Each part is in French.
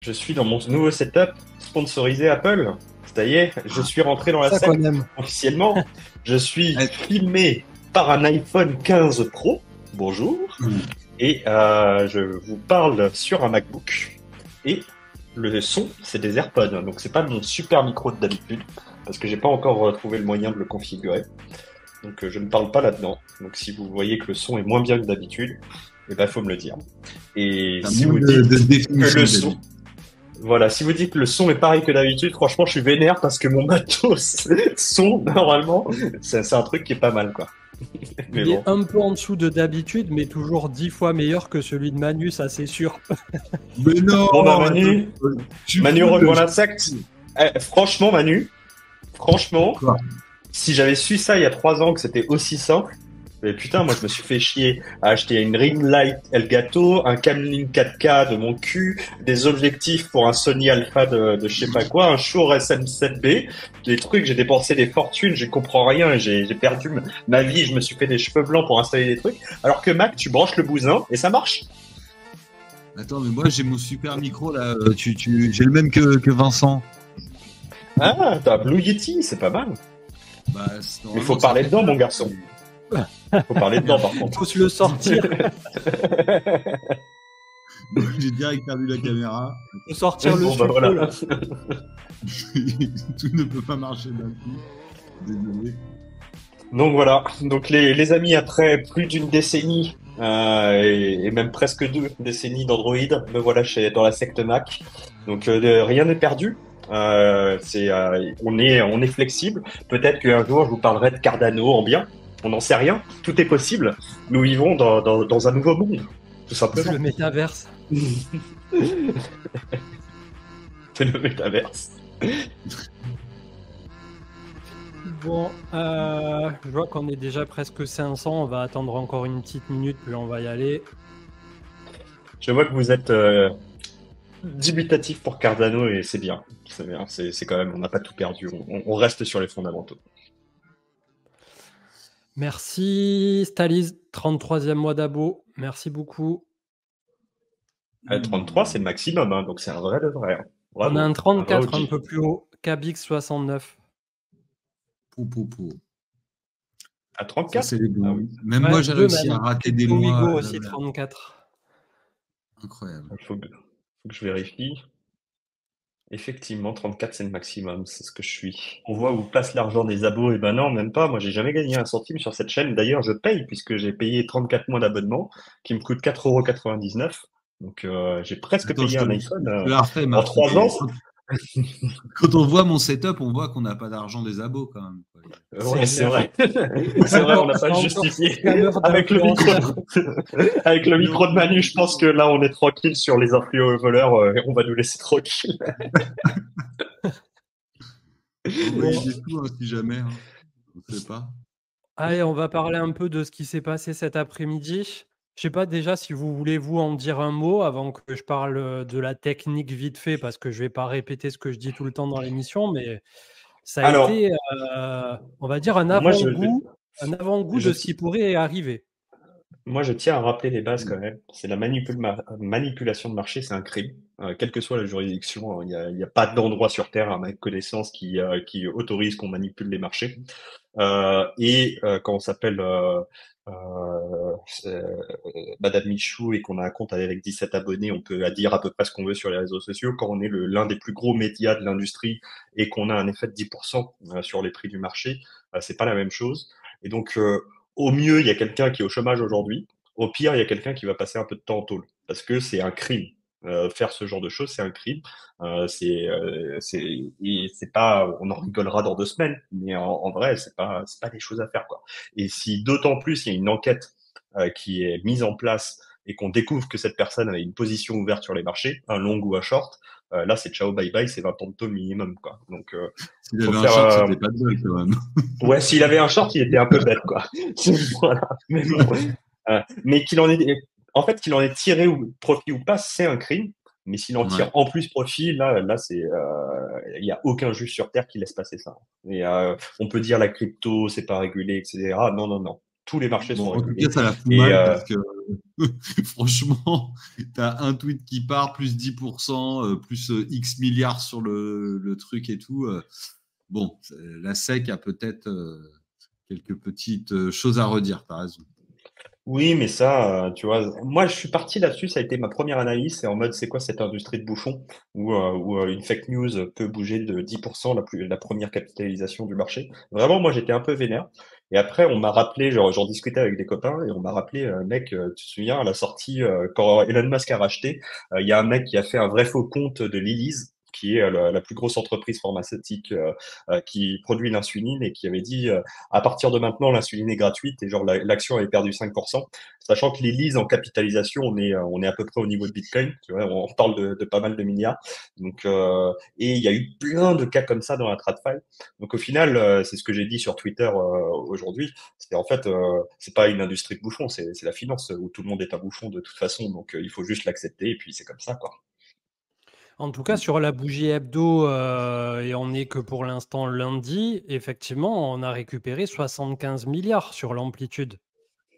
Je suis dans mon nouveau setup sponsorisé Apple. Ça y est, je suis rentré dans la Ça qu'on secte aime. officiellement. Je suis filmé par un iPhone 15 Pro. Bonjour. Et je vous parle sur un MacBook. Et le son, c'est des AirPods. Donc c'est pas mon super micro d'habitude parce que j'ai pas encore trouvé le moyen de le configurer. Donc je ne parle pas là-dedans. Donc si vous voyez que le son est moins bien que d'habitude, eh ben faut me le dire. Et T'as si moins vous de dites que définition le que son, d'habitude. voilà, si vous dites que le son est pareil que d'habitude, franchement, je suis vénère parce que mon matos son, normalement, c'est un truc qui est pas mal, quoi. Mais Il est bon. un peu en dessous de d'habitude, mais toujours 10 fois meilleur que celui de Manu, ça c'est sûr. Mais non, Bon, bah, attends, Manu, tu Manu fous rejoint la secte. Franchement, Manu, franchement, Quoi si j'avais su ça il y a 3 ans que c'était aussi simple, mais putain, moi je me suis fait chier à acheter une ring light Elgato, un Camlink 4K de mon cul, des objectifs pour un Sony Alpha de je sais pas quoi, un Shure SM7B, des trucs, j'ai dépensé des fortunes, je comprends rien, et j'ai perdu ma vie, je me suis fait des cheveux blancs pour installer des trucs, alors que Mac, tu branches le bousin et ça marche. Attends, mais moi j'ai mon super micro là. J'ai le même que Vincent. Ah, t'as un Blue Yeti, c'est pas mal. Bah, Mais faut parler dedans, mon garçon. Faut parler dedans, par Il contre. faut se le sortir. Bon, j'ai direct perdu la caméra. Il faut sortir le Bon, bah, sucre voilà. là. Tout ne peut pas marcher d'un coup. Désolé. Donc voilà, donc les amis, après plus d'une décennie et même presque 2 décennies d'Android, me voilà dans la secte Mac. Donc rien n'est perdu. On est flexible. Peut-être qu'un jour je vous parlerai de Cardano en bien. On n'en sait rien. Tout est possible. Nous vivons dans un nouveau monde, tout simplement. Le métaverse. C'est le métaverse. Bon, je vois qu'on est déjà presque 500. On va attendre encore une petite minute, puis on va y aller. Je vois que vous êtes dubitatif pour Cardano et c'est bien. C'est bien. C'est quand même, on n'a pas tout perdu. On reste sur les fondamentaux. Merci Stalis, 33e mois d'abo. Merci beaucoup. 33, c'est le maximum, hein, donc c'est un vrai de vrai. Hein. Bravo. On a un 34 Bravo, un G. peu plus haut. Cabix 69. Pou. À Ça, 34? c'est les bons. Ah oui. Même Ouais, moi, j'ai deux réussi à même. rater des Crypto mois. Wigo aussi 34. Incroyable. Faut que je vérifie. Effectivement, 34, c'est le maximum, c'est ce que je suis. On voit où place l'argent des abos, et ben non, même pas. Moi, j'ai jamais gagné un centime sur cette chaîne. D'ailleurs, je paye puisque j'ai payé 34 mois d'abonnement qui me coûte 4,99 €. Donc, j'ai presque Attends, payé un iPhone je te la refais, en Marc. 3 ans. Quand on voit mon setup, on voit qu'on n'a pas d'argent des abos quand même. Ouais, c'est clair. vrai. C'est vrai, on n'a pas Encore justifié. scammer Avec le micro, d'influenceurs. avec le micro de Manu, je pense que là, on est tranquille sur les influents voleurs. On va nous laisser tranquille. Envoyez des sous, hein, si jamais. Hein. On ne sait pas. Allez, on va parler un peu de ce qui s'est passé cet après-midi. Je sais pas déjà si vous voulez vous en dire un mot avant que je parle de la technique vite fait, parce que je vais pas répéter ce que je dis tout le temps dans l'émission, mais ça a Alors, été, on va dire, un moi, avant-goût je, de ce qui pourrait arriver. moi, je tiens à rappeler les bases quand même. C'est la manipulation de marché, c'est un crime. Quelle que soit la juridiction, il y a pas d'endroit sur Terre, à ma connaissance, qui autorise qu'on manipule les marchés. Quand on s'appelle euh, Madame Michou et qu'on a un compte avec 17 abonnés, on peut dire à peu près ce qu'on veut sur les réseaux sociaux. Quand on est l'un des plus gros médias de l'industrie et qu'on a un effet de 10% sur les prix du marché, c'est pas la même chose. Et donc, au mieux, il y a quelqu'un qui est au chômage aujourd'hui. Au pire, il y a quelqu'un qui va passer un peu de temps en tôle parce que c'est un crime. Faire ce genre de choses, c'est un crime. C'est pas, on en rigolera dans 2 semaines, mais en vrai, c'est pas des choses à faire, quoi. Et si d'autant plus il y a une enquête qui est mise en place et qu'on découvre que cette personne avait une position ouverte sur les marchés, un long ou un short, là c'est ciao bye bye, c'est 20 ans de taux minimum, quoi. Donc S'il faut avait un faire. short, c'était pas de bol quand même. Ouais, s'il avait un short, il était un peu bête, quoi. Voilà. Mais bon. Mais en fait, qu'il en ait tiré ou profit ou pas, c'est un crime. Mais s'il en tire Ouais. en plus profit, là, il y a aucun juge sur terre qui laisse passer ça. Et on peut dire la crypto, c'est pas régulé, etc. Non, non, non. tous les marchés sont Bon, en tout régulés. cas, ça la fout Et mal parce que franchement, tu as un tweet qui part, plus 10%, plus X milliards sur le truc et tout. Bon, la SEC a peut-être quelques petites choses à redire, tu as raison. oui, mais ça, tu vois, moi je suis parti là-dessus, ça a été ma première analyse, c'est en mode c'est quoi cette industrie de bouchon où une fake news peut bouger de 10% la première capitalisation du marché. Vraiment, moi j'étais un peu vénère. Et après, on m'a rappelé, genre j'en discutais avec des copains et on m'a rappelé, mec, tu te souviens, à la sortie, quand Elon Musk a racheté, il y a un mec qui a fait un vrai faux compte de Lilly's, qui est la plus grosse entreprise pharmaceutique qui produit l'insuline et qui avait dit à partir de maintenant, l'insuline est gratuite et genre l'action avait perdu 5%, sachant que les leads en capitalisation, on est à peu près au niveau de Bitcoin, tu vois, on parle de pas mal de milliards. Donc, et il y a eu plein de cas comme ça dans la TradFi. Donc au final, c'est ce que j'ai dit sur Twitter aujourd'hui, c'est en fait, c'est pas une industrie de bouchons, c'est la finance où tout le monde est un bouchon de toute façon, donc il faut juste l'accepter et puis c'est comme ça, quoi. En tout cas, sur la bougie hebdo, et on n'est que pour l'instant lundi, effectivement, on a récupéré 75 milliards sur l'amplitude.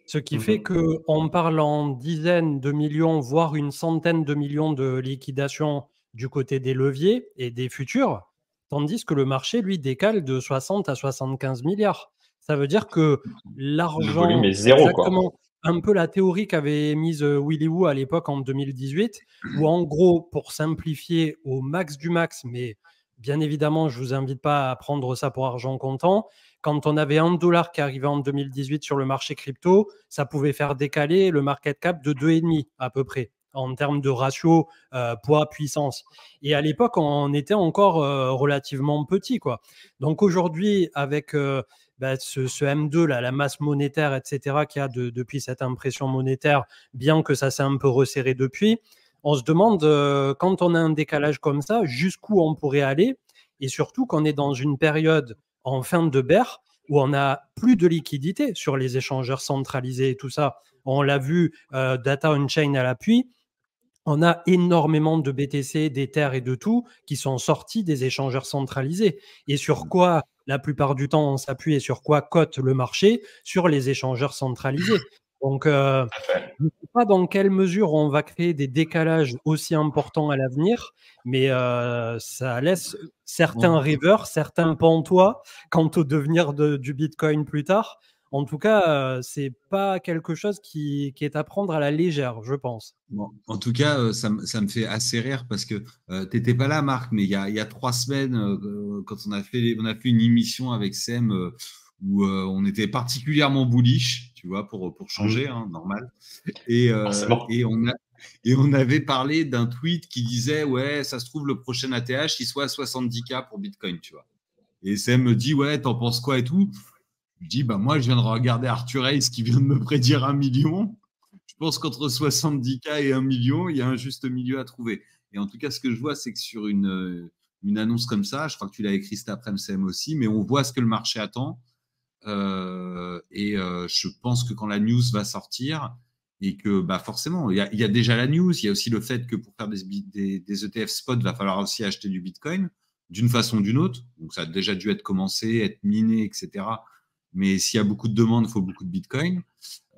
Ce qui fait qu'on parle en dizaines de millions, voire une centaine de millions de liquidations du côté des leviers et des futurs, tandis que le marché, lui, décale de 60 à 75 milliards. Ça veut dire que Le volume l'argent, est zéro, quoi. exactement, un peu la théorie qu'avait mise Willy Woo à l'époque en 2018, où en gros, pour simplifier au max du max, mais bien évidemment, je ne vous invite pas à prendre ça pour argent comptant, quand on avait $1 qui arrivait en 2018 sur le marché crypto, ça pouvait faire décaler le market cap de 2,5 à peu près en termes de ratio poids-puissance. Et à l'époque, on était encore relativement petit, quoi. Donc aujourd'hui, avec ce M2, là, la masse monétaire, etc., qu'il y a depuis cette impression monétaire, bien que ça s'est un peu resserré depuis, on se demande, quand on a un décalage comme ça, jusqu'où on pourrait aller, et surtout qu'on est dans une période en fin de bear où on n'a plus de liquidité sur les échangeurs centralisés et tout ça. On l'a vu, Data On-Chain à l'appui. On a énormément de BTC, d'Ether et de tout qui sont sortis des échangeurs centralisés. Et sur quoi, la plupart du temps, on s'appuie et sur quoi cote le marché? Sur les échangeurs centralisés. Donc, je ne sais pas dans quelle mesure on va créer des décalages aussi importants à l'avenir, mais ça laisse certains rêveurs, certains pantois quant au devenir du Bitcoin plus tard. En tout cas, c'est pas quelque chose qui est à prendre à la légère, je pense. Bon, en tout cas, ça me fait assez rire parce que tu n'étais pas là, Marc, mais il y a 3 semaines, quand on a fait une émission avec Sem où on était particulièrement bullish, tu vois, pour changer, hein, normal. Et, et, on avait parlé d'un tweet qui disait, ouais, ça se trouve, le prochain ATH, il soit à 70K pour Bitcoin, tu vois. Et Sem me dit, ouais, t'en penses quoi et tout? Je dis, bah, moi, je viens de regarder Arthur Hayes qui vient de me prédire 1 million. Je pense qu'entre 70K et 1 million, il y a un juste milieu à trouver. Et en tout cas, ce que je vois, c'est que sur une annonce comme ça, je crois que tu l'as écrit cet après-midi aussi, mais on voit ce que le marché attend. Je pense que quand la news va sortir, et que bah forcément, il y a déjà la news, il y a aussi le fait que pour faire des ETF spot, il va falloir aussi acheter du Bitcoin, d'une façon ou d'une autre. Donc ça a déjà dû être commencé, être miné, etc. Mais s'il y a beaucoup de demandes, il faut beaucoup de Bitcoin.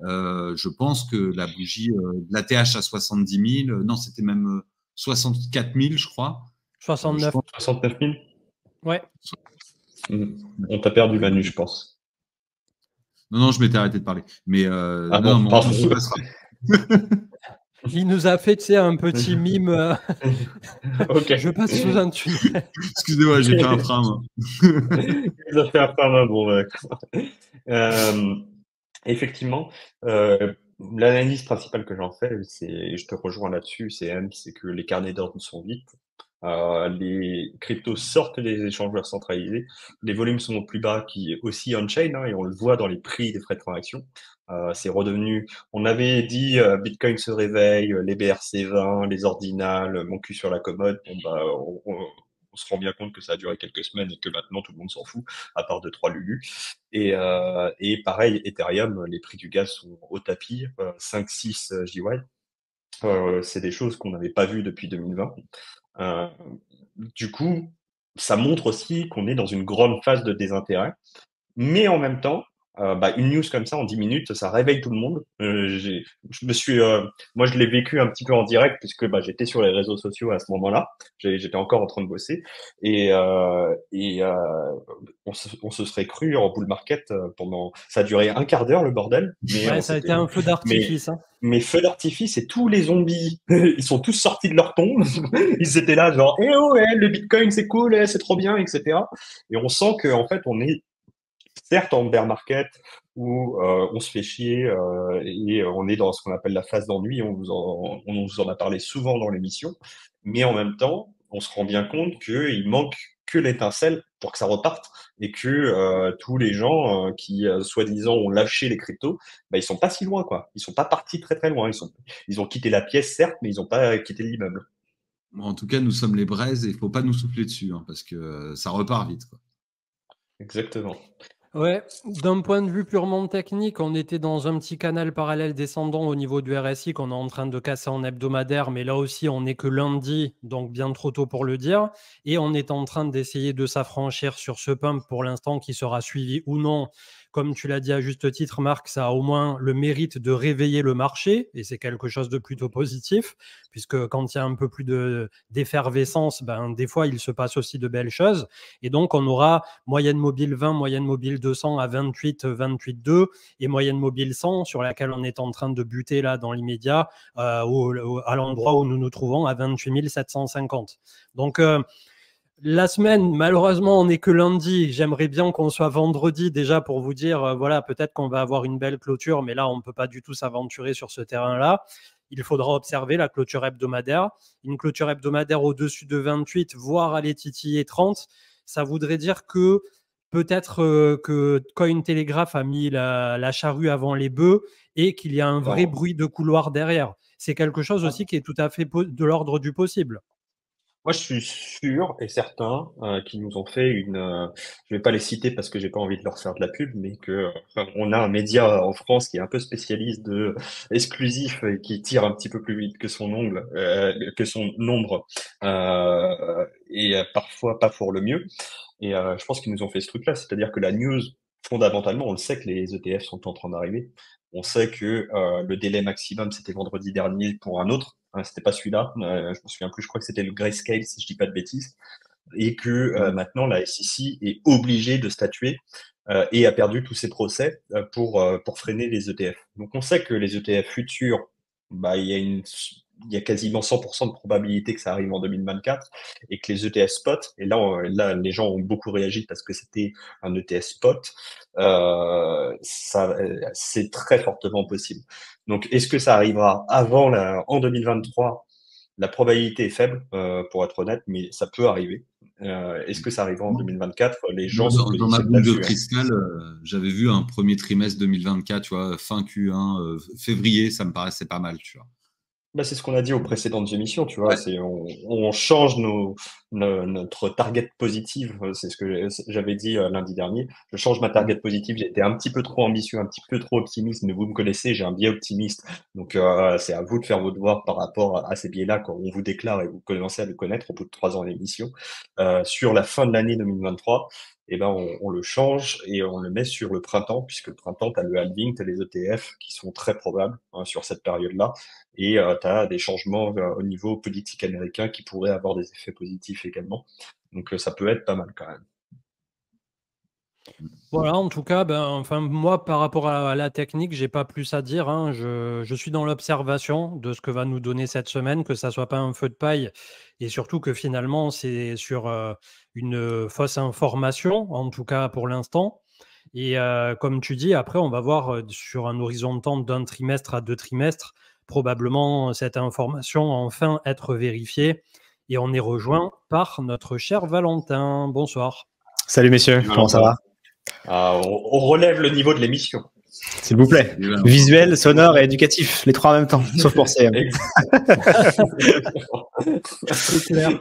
Je pense que la bougie de l'ATH à 70 000, non, c'était même 64 000, je crois. 69. 69 000. Ouais. On t'a perdu Manu, je pense. Non, je m'étais arrêté de parler. Mais non, non, pardon. on passera. Il nous a fait, tu sais, un petit mime. Ok. Je passe sous un tunnel. Excusez-moi, j'ai fait un frein. Il a fait un frein, bon, d'accord. Effectivement, l'analyse principale que j'en fais, je te rejoins là-dessus, c'est que les carnets d'ordre sont vides. Les cryptos sortent des échangeurs centralisés, les volumes sont au plus bas qui aussi on-chain, hein, et on le voit dans les prix des frais de transaction. C'est redevenu, on avait dit Bitcoin se réveille, les BRC20, les ordinals, mon cul sur la commode. Bon, bah, on se rend bien compte que ça a duré quelques semaines et que maintenant tout le monde s'en fout, à part 2-3 lulus. Et pareil, Ethereum, les prix du gaz sont au tapis, 5-6 JY. C'est des choses qu'on n'avait pas vues depuis 2020. Du coup, ça montre aussi qu'on est dans une grande phase de désintérêt. Mais en même temps, une news comme ça en 10 minutes, ça réveille tout le monde. Je me suis, moi je l'ai vécu un petit peu en direct puisque j'étais sur les réseaux sociaux à ce moment-là. J'étais encore en train de bosser et on se serait cru en bull market pendant. Ça a duré un quart d'heure le bordel, mais Ouais, ça a été un feu mais d'artifice. Hein. mais feu d'artifice et tous les zombies, ils sont tous sortis de leur tombe. Ils étaient là genre, eh oh, le Bitcoin c'est cool, c'est trop bien, etc. Et on sent que en fait on est certes en bear market où on se fait chier et on est dans ce qu'on appelle la phase d'ennui, on vous en a parlé souvent dans l'émission, mais en même temps, on se rend bien compte qu'il manque que l'étincelle pour que ça reparte et que tous les gens qui soi-disant ont lâché les cryptos, ils sont pas si loin quoi. Ils sont pas partis très très loin. Ils ont quitté la pièce certes, mais ils ont pas quitté l'immeuble. Bon, en tout cas, nous sommes les braises et il ne faut pas nous souffler dessus parce que ça repart vite, quoi. Exactement. Ouais, d'un point de vue purement technique, on était dans un petit canal parallèle descendant au niveau du RSI qu'on est en train de casser en hebdomadaire, mais là aussi on n'est que lundi, donc bien trop tôt pour le dire, et on est en train d'essayer de s'affranchir sur ce pump pour l'instant qui sera suivi ou non. Comme tu l'as dit à juste titre, Marc, ça a au moins le mérite de réveiller le marché, et c'est quelque chose de plutôt positif, puisque quand il y a un peu plus d'effervescence, des fois il se passe aussi de belles choses, et donc on aura moyenne mobile 20, moyenne mobile 200 à 28, 28,2 et moyenne mobile 100 sur laquelle on est en train de buter là dans l'immédiat à l'endroit où nous nous trouvons à 28 750. Donc la semaine, malheureusement, on n'est que lundi. J'aimerais bien qu'on soit vendredi déjà pour vous dire, voilà, peut-être qu'on va avoir une belle clôture, mais là, on ne peut pas du tout s'aventurer sur ce terrain-là. Il faudra observer la clôture hebdomadaire. Une clôture hebdomadaire au-dessus de 28, voire aller titiller 30, ça voudrait dire que peut-être que Cointelegraph a mis la charrue avant les bœufs et qu'il y a un vrai bruit de couloir derrière. C'est quelque chose aussi qui est tout à fait de l'ordre du possible. Moi, je suis sûr et certain qu'ils nous ont fait je vais pas les citer parce que j'ai pas envie de leur faire de la pub, mais que on a un média en France qui est un peu spécialiste de exclusif et qui tire un petit peu plus vite que que son nombre, et parfois pas pour le mieux. Et je pense qu'ils nous ont fait ce truc-là, c'est-à-dire que la news, fondamentalement, on le sait que les ETF sont en train d'arriver. On sait que le délai maximum, c'était vendredi dernier pour un autre. C'était pas celui-là. Je me souviens plus. Je crois que c'était le Grayscale, si je dis pas de bêtises. Et que maintenant, la SEC est obligée de statuer et a perdu tous ses procès pour freiner les ETF. Donc, on sait que les ETF futurs, il y a quasiment 100% de probabilité que ça arrive en 2024 et que les ETF spot, et là, les gens ont beaucoup réagi parce que c'était un ETF spot, c'est très fortement possible. Donc, est-ce que ça arrivera en 2023? La probabilité est faible, pour être honnête, mais ça peut arriver. Est-ce que ça arrivera en 2024? Les gens se Dans ma positionnent boule de là-dessus. cristal, j'avais vu un premier trimestre 2024, tu vois, fin Q1, février, ça me paraissait pas mal, tu vois. C'est ce qu'on a dit aux précédentes émissions, tu vois. Ouais. On change notre target positive. C'est ce que j'avais dit lundi dernier. Je change ma target positive. J'ai été un petit peu trop ambitieux, un petit peu trop optimiste, mais vous me connaissez, j'ai un biais optimiste. Donc, c'est à vous de faire vos devoirs par rapport à ces biais-là quand on vous déclare et vous commencez à le connaître au bout de 3 ans d'émission. Sur la fin de l'année 2023, on le change et on le met sur le printemps, puisque le printemps, tu as le halving, tu as les ETF qui sont très probables sur cette période-là. Et tu as des changements au niveau politique américain qui pourraient avoir des effets positifs également. Donc ça peut être pas mal quand même. Voilà, en tout cas, moi, par rapport à la technique, j'ai pas plus à dire. Hein. Je suis dans l'observation de ce que va nous donner cette semaine, que ça soit pas un feu de paille, et surtout que finalement, c'est sur une fausse information, en tout cas pour l'instant. Et comme tu dis, après, on va voir sur un horizon de temps d'un trimestre à 2 trimestres, probablement cette information enfin être vérifiée. Et on est rejoint par notre cher Valentin. Bonsoir. Salut messieurs, comment ça va? On relève le niveau de l'émission. S'il vous plaît. Visuel, sonore et éducatif, les trois en même temps, sauf pour CM. C'est clair.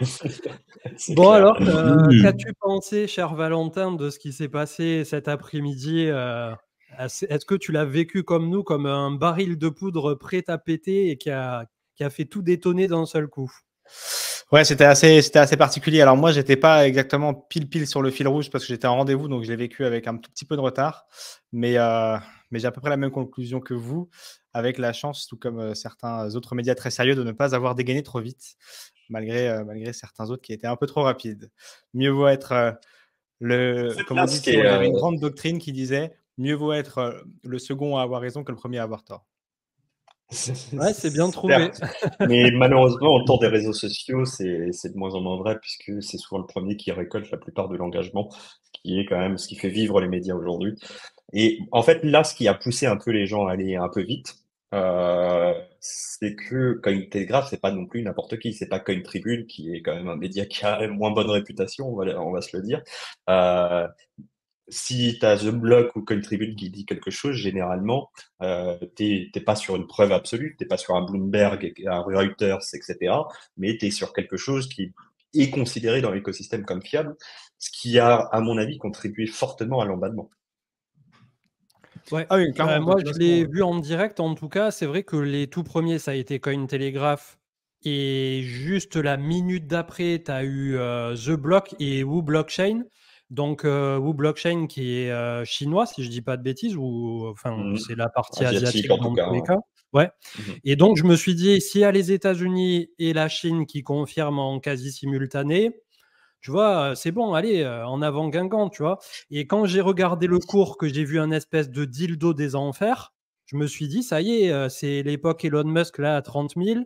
Bon, clair. Alors, qu'as-tu pensé, cher Valentin, de ce qui s'est passé cet après-midi? Est-ce que tu l'as vécu comme nous, comme un baril de poudre prêt à péter et qui a fait tout détonner d'un seul coup? Ouais, c'était assez particulier. Alors moi, j'étais pas exactement pile sur le fil rouge parce que j'étais en rendez-vous, donc je l'ai vécu avec un tout petit peu de retard. Mais j'ai à peu près la même conclusion que vous, avec la chance, tout comme certains autres médias très sérieux, de ne pas avoir dégainé trop vite, malgré certains autres qui étaient un peu trop rapides. Mieux vaut être comme on Là, dit, ce qui il y est, avait une grande doctrine qui disait mieux vaut être le second à avoir raison que le premier à avoir tort. Ouais, c'est bien trouvé. certes, mais malheureusement, autour des réseaux sociaux, c'est de moins en moins vrai puisque c'est souvent le premier qui récolte la plupart de l'engagement, ce qui est quand même ce qui fait vivre les médias aujourd'hui. Et en fait, là, ce qui a poussé un peu les gens à aller un peu vite, c'est que Cointelegraph, c'est pas non plus n'importe qui. C'est pas Cointribune, qui est quand même un média qui a une moins bonne réputation, on va se le dire. Euh, Si tu as The Block ou Cointribune qui dit quelque chose, généralement, t'es pas sur une preuve absolue, t'es pas sur un Bloomberg, un Reuters, etc. Mais tu es sur quelque chose qui est considéré dans l'écosystème comme fiable, ce qui a, à mon avis, contribué fortement à l'emballement. Ouais. Ah oui, clairement. Moi, je l'ai vu en direct, en tout cas. C'est vrai que les tout premiers, ça a été Cointelegraph. Et juste la minute d'après, tu as eu The Block et Wu Blockchain. Donc, Wu Blockchain qui est chinois, si je dis pas de bêtises, ou enfin, c'est la partie asiatique en tout dans cas. tous les cas. Ouais. Et donc, je me suis dit, s'il y a les États-Unis et la Chine qui confirment en quasi simultané, tu vois, c'est bon, allez, en avant Guingamp, tu vois. Et quand j'ai regardé le cours, que j'ai vu un espèce de dildo des enfers, je me suis dit, ça y est, c'est l'époque Elon Musk là à 30 000.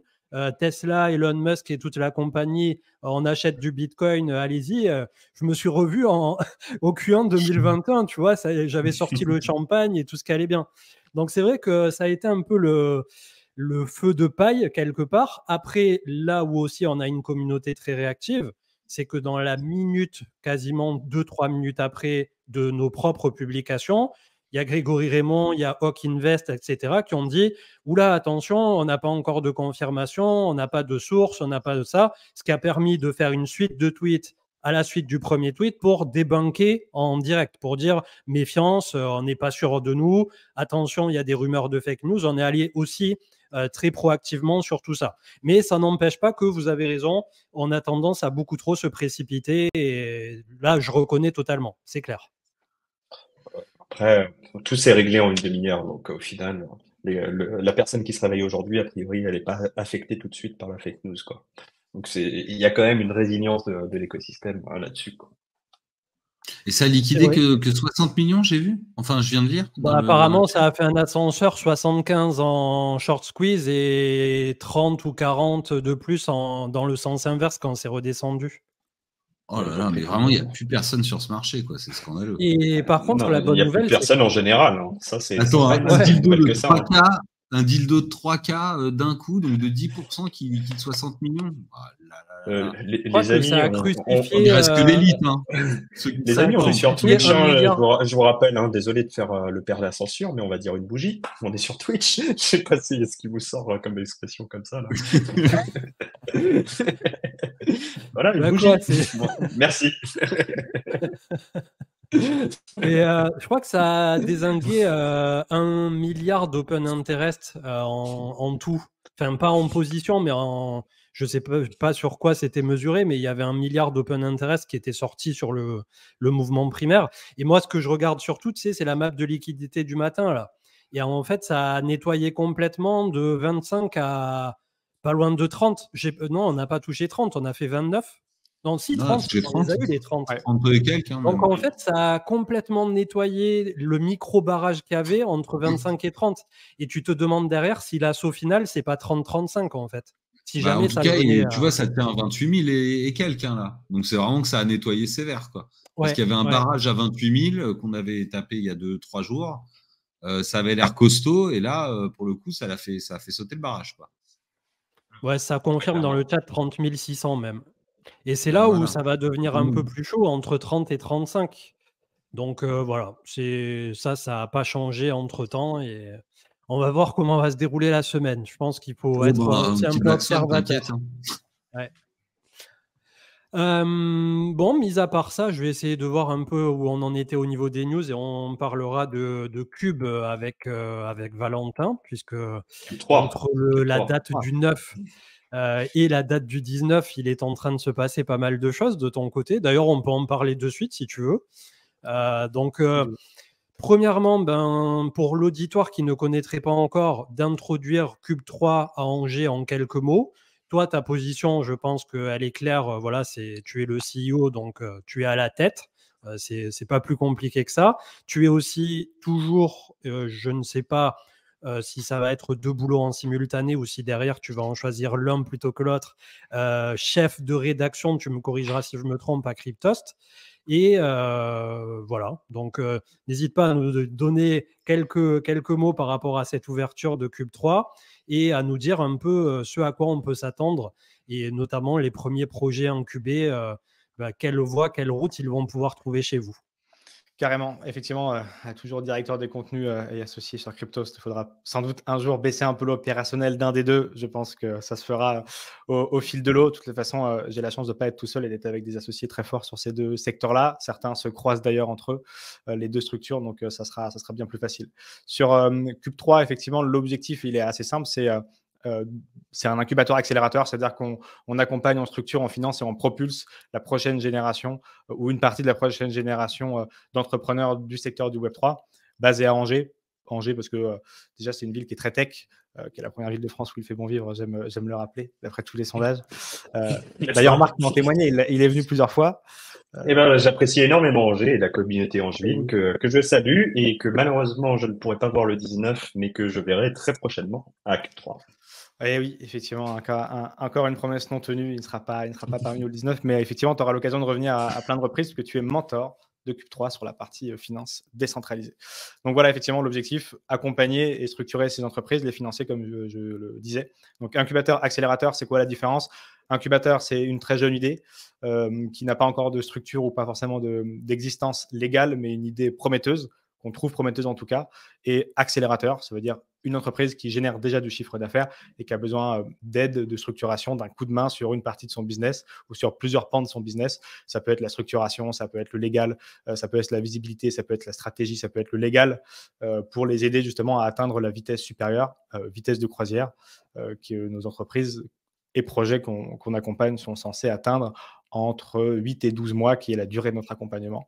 Tesla, Elon Musk et toute la compagnie, on achète du Bitcoin, allez-y. Je me suis revu au Q1 2021, tu vois, j'avais sorti le champagne et tout ce qui allait bien. Donc c'est vrai que ça a été un peu le feu de paille quelque part. Après, là où aussi on a une communauté très réactive, c'est que dans la minute, quasiment 2-3 minutes après de nos propres publications, il y a Grégory Raymond, il y a Hawk Invest, etc., qui ont dit « Oula, attention, on n'a pas encore de confirmation, on n'a pas de source, on n'a pas de ça », ce qui a permis de faire une suite de tweets à la suite du premier tweet pour débunker en direct, pour dire « Méfiance, on n'est pas sûr de nous, attention, il y a des rumeurs de fake news », on est allé aussi très proactivement sur tout ça. Mais ça n'empêche pas que vous avez raison, on a tendance à beaucoup trop se précipiter et là, je reconnais totalement, c'est clair. Après, tout s'est réglé en une demi-heure, donc au final, la personne qui se réveille aujourd'hui, a priori, elle n'est pas affectée tout de suite par la fake news, quoi. Donc il y a quand même une résilience de l'écosystème là-dessus, quoi. Et ça a liquidé que 60 millions, j'ai vu. Enfin, je viens de lire. Apparemment, ça a fait un ascenseur 75 en short squeeze et 30 ou 40 de plus dans le sens inverse quand c'est redescendu. Oh là là, mais vraiment, il n'y a plus personne sur ce marché, quoi. C'est scandaleux. Et par contre, la bonne nouvelle, il n'y a plus personne en général. Hein. Ça, c'est attends, un dildo de 3K, hein. Un dildo de 3K d'un coup, donc de 10% qui liquide 60 millions. Oh là là. Les amis, il reste que l'élite. Hein. Les amis, on est sur Twitch. Je vous rappelle, hein, désolé de faire le père de la censure, mais on va dire une bougie. On est sur Twitch. Je sais pas si ce qui vous sort comme expression comme ça. Là. Voilà, une bougie. Bon, merci. Et je crois que ça a dézingué 1 milliard d'open interest en tout. Enfin, pas en position, mais je ne sais pas sur quoi c'était mesuré, mais il y avait 1 milliard d'open interest qui était sorti sur le mouvement primaire. Et moi, ce que je regarde surtout, c'est la map de liquidité du matin, là. Et en fait, ça a nettoyé complètement de 25 à pas loin de 30. Non, on n'a pas touché 30, on a fait 29. Non, si, 30, on les a eu les 30. 30 et quelques. Hein, donc, en fait, ça a complètement nettoyé le micro-barrage qu'il y avait entre 25 et 30. Et tu te demandes derrière si l'assaut final, c'est pas 30-35, en fait. Si jamais en tout cas, tu vois, ça tient à 28 000 et quelques, hein, là. Donc, c'est vraiment que ça a nettoyé sévère, quoi. Parce qu'il y avait un barrage à 28 000 qu'on avait tapé il y a 2-3 jours. Ça avait l'air costaud. Et là, pour le coup, ça a fait sauter le barrage, quoi. Ouais, ça confirme dans le chat 30 600 même. Et c'est là où ça va devenir un peu plus chaud, entre 30 et 35. Donc voilà, ça n'a pas changé entre-temps. Et on va voir comment va se dérouler la semaine. Je pense qu'il faut être aussi un peu observateur. Ouais. Bon, mis à part ça, je vais essayer de voir un peu où on en était au niveau des news et on parlera de Cube avec Valentin, puisque entre la date du 9 et la date du 19, il est en train de se passer pas mal de choses de ton côté. D'ailleurs, on peut en parler de suite si tu veux. Premièrement, pour l'auditoire qui ne connaîtrait pas encore, d'introduire Cube 3 à Angers en quelques mots. Toi, ta position, je pense qu'elle est claire. Voilà, tu es le CEO, donc tu es à la tête. C'est pas plus compliqué que ça. Tu es aussi toujours, je ne sais pas si ça va être 2 boulots en simultané ou si derrière tu vas en choisir l'un plutôt que l'autre. Chef de rédaction, tu me corrigeras si je me trompe, à Cryptost. Et voilà, donc n'hésite pas à nous donner quelques mots par rapport à cette ouverture de Cube 3 et à nous dire un peu ce à quoi on peut s'attendre et notamment les premiers projets incubés, quelle voie, quelle route ils vont pouvoir trouver chez vous. Carrément, effectivement, toujours directeur des contenus et associé sur Cryptost. Il faudra sans doute un jour baisser un peu l'opérationnel d'un des deux. Je pense que ça se fera au fil de l'eau. De toute façon, j'ai la chance de ne pas être tout seul et d'être avec des associés très forts sur ces deux secteurs-là. Certains se croisent d'ailleurs entre eux, les deux structures, donc ça sera bien plus facile. Sur Cube 3, effectivement, l'objectif, il est assez simple, c'est un incubateur accélérateur, c'est-à-dire qu'on accompagne, on structure, on finance et on propulse la prochaine génération ou une partie de la prochaine génération d'entrepreneurs du secteur du Web3, basé à Angers. Angers, parce que déjà, c'est une ville qui est très tech, qui est la première ville de France où il fait bon vivre, j'aime le rappeler, d'après tous les sondages. D'ailleurs, Marc m'en témoignait, il est venu plusieurs fois. J'apprécie énormément Angers et la communauté angevine que je salue et que malheureusement, je ne pourrai pas voir le 19, mais que je verrai très prochainement à Cube 3. Eh oui, effectivement, encore une promesse non tenue, il ne sera pas parmi nous le 19, mais effectivement, tu auras l'occasion de revenir à plein de reprises parce que tu es mentor de Cube 3 sur la partie finance décentralisée. Donc voilà, effectivement, l'objectif, accompagner et structurer ces entreprises, les financer comme je le disais. Donc incubateur, accélérateur, c'est quoi la différence? Incubateur, c'est une très jeune idée qui n'a pas encore de structure ou pas forcément d'existence légale, mais une idée prometteuse, qu'on trouve prometteuse en tout cas. Et accélérateur, ça veut dire une entreprise qui génère déjà du chiffre d'affaires et qui a besoin d'aide, de structuration, d'un coup de main sur une partie de son business ou sur plusieurs pans de son business. Ça peut être la structuration, ça peut être le légal, ça peut être la visibilité, ça peut être la stratégie, ça peut être le légal pour les aider justement à atteindre la vitesse supérieure, vitesse de croisière que nos entreprises et projets qu'on accompagne sont censés atteindre entre 8 et 12 mois, qui est la durée de notre accompagnement,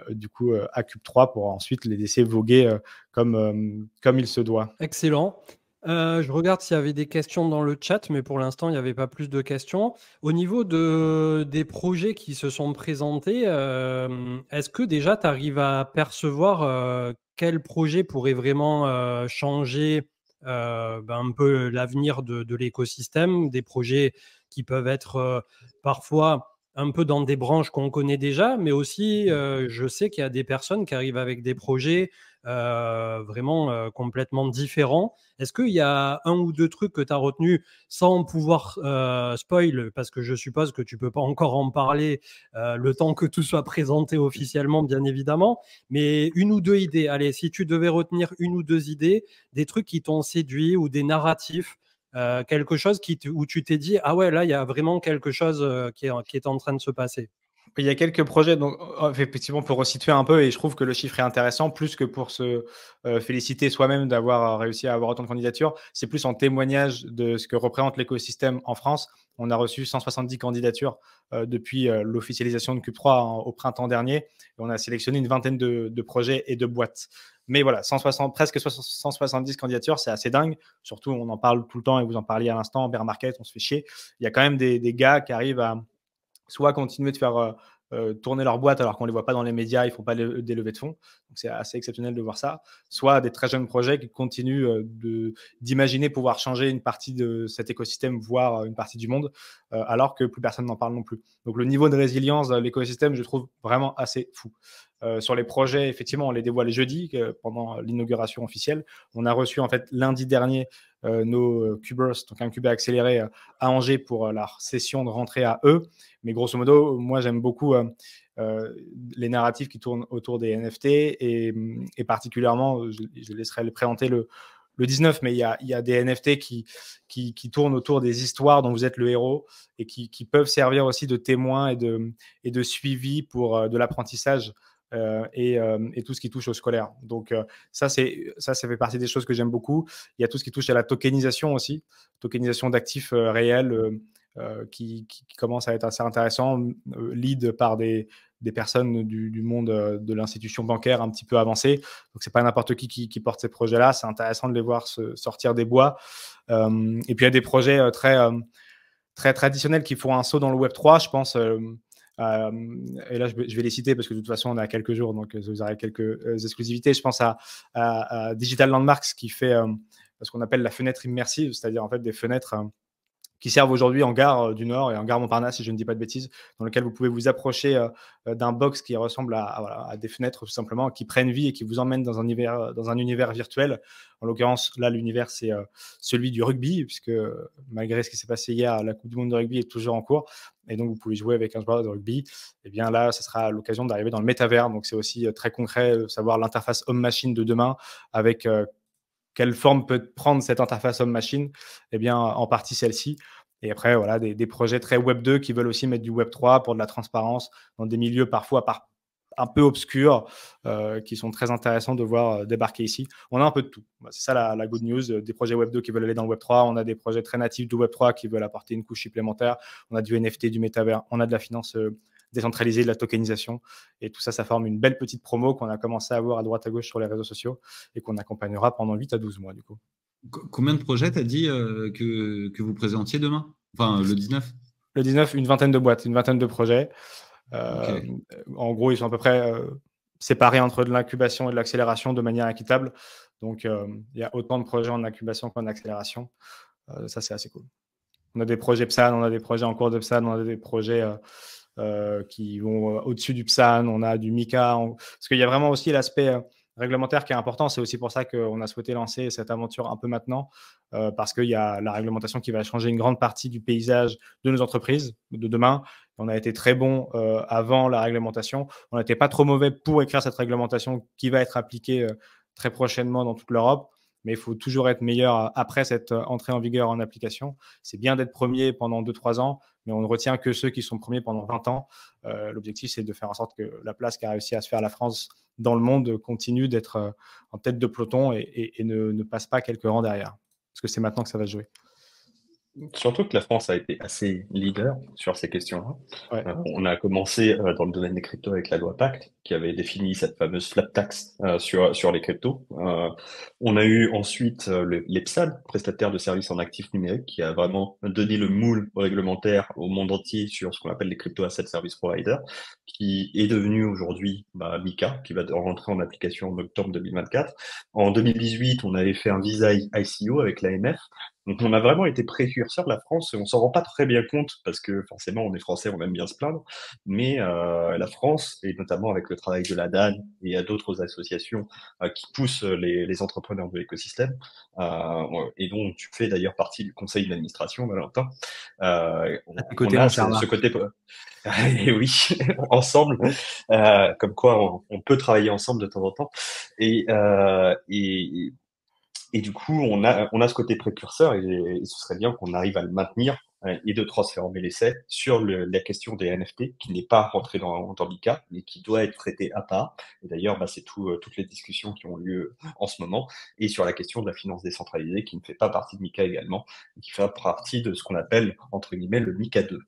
du coup, à Cube 3 pour ensuite les laisser voguer comme il se doit. Excellent. Je regarde s'il y avait des questions dans le chat, mais pour l'instant, il n'y avait pas plus de questions. Au niveau des projets qui se sont présentés, est-ce que déjà tu arrives à percevoir quel projet pourrait vraiment changer un peu l'avenir de l'écosystème, des projets qui peuvent être parfois un peu dans des branches qu'on connaît déjà, mais aussi je sais qu'il y a des personnes qui arrivent avec des projets vraiment complètement différents. Est-ce qu'il y a un ou deux trucs que tu as retenus sans pouvoir spoil, parce que je suppose que tu ne peux pas encore en parler le temps que tout soit présenté officiellement, bien évidemment, mais une ou deux idées. Allez, si tu devais retenir une ou deux idées, des trucs qui t'ont séduit ou des narratifs, quelque chose où tu t'es dit, ah ouais, là, il y a vraiment quelque chose qui est en train de se passer. Il y a quelques projets, donc effectivement, pour resituer un peu, et je trouve que le chiffre est intéressant, plus que pour se féliciter soi-même d'avoir réussi à avoir autant de candidatures, c'est plus en témoignage de ce que représente l'écosystème en France. On a reçu 170 candidatures depuis l'officialisation de Cube 3 au printemps dernier, et on a sélectionné une vingtaine de projets et de boîtes. Mais voilà, presque 170 candidatures, c'est assez dingue. Surtout, on en parle tout le temps, et vous en parliez à l'instant, bear market, on se fait chier. Il y a quand même des gars qui arrivent à soit continuer de faire tourner leur boîte alors qu'on ne les voit pas dans les médias, ils ne font pas des levées de fonds. Donc, c'est assez exceptionnel de voir ça. Soit des très jeunes projets qui continuent d'imaginer pouvoir changer une partie de cet écosystème, voire une partie du monde, alors que plus personne n'en parle non plus. Donc, le niveau de résilience de l'écosystème, je trouve vraiment assez fou. Sur les projets, effectivement, on les dévoile jeudi pendant l'inauguration officielle. On a reçu en fait lundi dernier nos Cubers, donc un Cube accéléré à Angers pour la session de rentrée à eux. Mais grosso modo, moi j'aime beaucoup les narratifs qui tournent autour des NFT et particulièrement, je laisserai le présenter le 19, mais il y a des NFT qui tournent autour des histoires dont vous êtes le héros et qui peuvent servir aussi de témoins et de suivi pour de l'apprentissage et tout ce qui touche au scolaire. Donc ça fait partie des choses que j'aime beaucoup. Il y a tout ce qui touche à la tokenisation aussi, tokenisation d'actifs réels qui commence à être assez intéressant, lead par des personnes du monde de l'institution bancaire un petit peu avancée. Donc c'est pas n'importe qui porte ces projets-là. C'est intéressant de les voir sortir des bois. Et puis il y a des projets très traditionnels qui font un saut dans le Web3, je pense. Et là, je vais les citer parce que de toute façon, on est à quelques jours, donc vous aurez quelques exclusivités. Je pense à Digital Landmarks qui fait ce qu'on appelle la fenêtre immersive, c'est-à-dire en fait des fenêtres qui servent aujourd'hui en gare du Nord et en gare Montparnasse, si je ne dis pas de bêtises, dans lequel vous pouvez vous approcher d'un box qui ressemble à des fenêtres tout simplement, qui prennent vie et qui vous emmènent dans un univers virtuel. En l'occurrence, là, l'univers, c'est celui du rugby, puisque malgré ce qui s'est passé hier, la Coupe du Monde de rugby est toujours en cours. Et donc, vous pouvez jouer avec un joueur de rugby. Et bien là, ce sera l'occasion d'arriver dans le métavers. Donc, c'est aussi très concret de savoir l'interface homme-machine de demain avec quelle forme peut prendre cette interface homme-machine? Eh bien, en partie celle-ci. Et après, voilà, des projets très Web 2 qui veulent aussi mettre du Web 3 pour de la transparence dans des milieux parfois un peu obscurs qui sont très intéressants de voir débarquer ici. On a un peu de tout. C'est ça la good news. Des projets Web 2 qui veulent aller dans le Web 3. On a des projets très natifs du Web 3 qui veulent apporter une couche supplémentaire. On a du NFT, du métavers. On a de la finance décentralisée, de la tokenisation. Et tout ça, ça forme une belle petite promo qu'on a commencé à voir à droite à gauche sur les réseaux sociaux et qu'on accompagnera pendant 8 à 12 mois du coup. Combien de projets t'as dit que vous présentiez demain? Enfin, le 19? Le 19, une vingtaine de boîtes, une vingtaine de projets. Okay. En gros, ils sont à peu près séparés entre de l'incubation et de l'accélération de manière équitable. Donc, il y a autant de projets en incubation qu'en accélération. Ça, c'est assez cool. On a des projets PSAN, on a des projets en cours de PSAN, on a des projets qui vont au-dessus du PSAN, on a du MICA. Parce qu'il y a vraiment aussi l'aspect réglementaire qui est important. C'est aussi pour ça qu'on a souhaité lancer cette aventure un peu maintenant, parce qu'il y a la réglementation qui va changer une grande partie du paysage de nos entreprises de demain. On a été très bon avant la réglementation. On n'était pas trop mauvais pour écrire cette réglementation qui va être appliquée très prochainement dans toute l'Europe. Mais il faut toujours être meilleur après cette entrée en vigueur en application. C'est bien d'être premier pendant 2-3 ans, mais on ne retient que ceux qui sont premiers pendant 20 ans. L'objectif, c'est de faire en sorte que la place qu'a réussi à se faire la France dans le monde continue d'être en tête de peloton et ne passe pas quelques rangs derrière. Parce que c'est maintenant que ça va se jouer. Surtout que la France a été assez leader sur ces questions-là. Ouais. On a commencé dans le domaine des cryptos avec la loi Pacte, qui avait défini cette fameuse flat tax sur les cryptos. On a eu ensuite l'EPSAN, prestataire de services en actifs numériques, qui a vraiment donné le moule réglementaire au monde entier sur ce qu'on appelle les crypto asset service providers, qui est devenu aujourd'hui MICA, qui va rentrer en application en octobre 2024. En 2018, on avait fait un Visa ICO avec l'AMF. Donc on a vraiment été précurseur de la France et on s'en rend pas très bien compte parce que forcément on est français, on aime bien se plaindre, mais la France, et notamment avec le travail de la DAN et d'autres associations qui poussent les entrepreneurs de l'écosystème, et dont tu fais d'ailleurs partie du conseil d'administration, Valentin, on a ce côté... Et oui, ensemble, comme quoi on peut travailler ensemble de temps en temps. Et du coup, on a ce côté précurseur et ce serait bien qu'on arrive à le maintenir et de transformer l'essai sur la question des NFT qui n'est pas rentrée dans MICA, mais qui doit être traitée à part. Et d'ailleurs, c'est toutes les discussions qui ont lieu en ce moment. Et sur la question de la finance décentralisée qui ne fait pas partie de MICA également, et qui fait partie de ce qu'on appelle, entre guillemets, le MICA 2.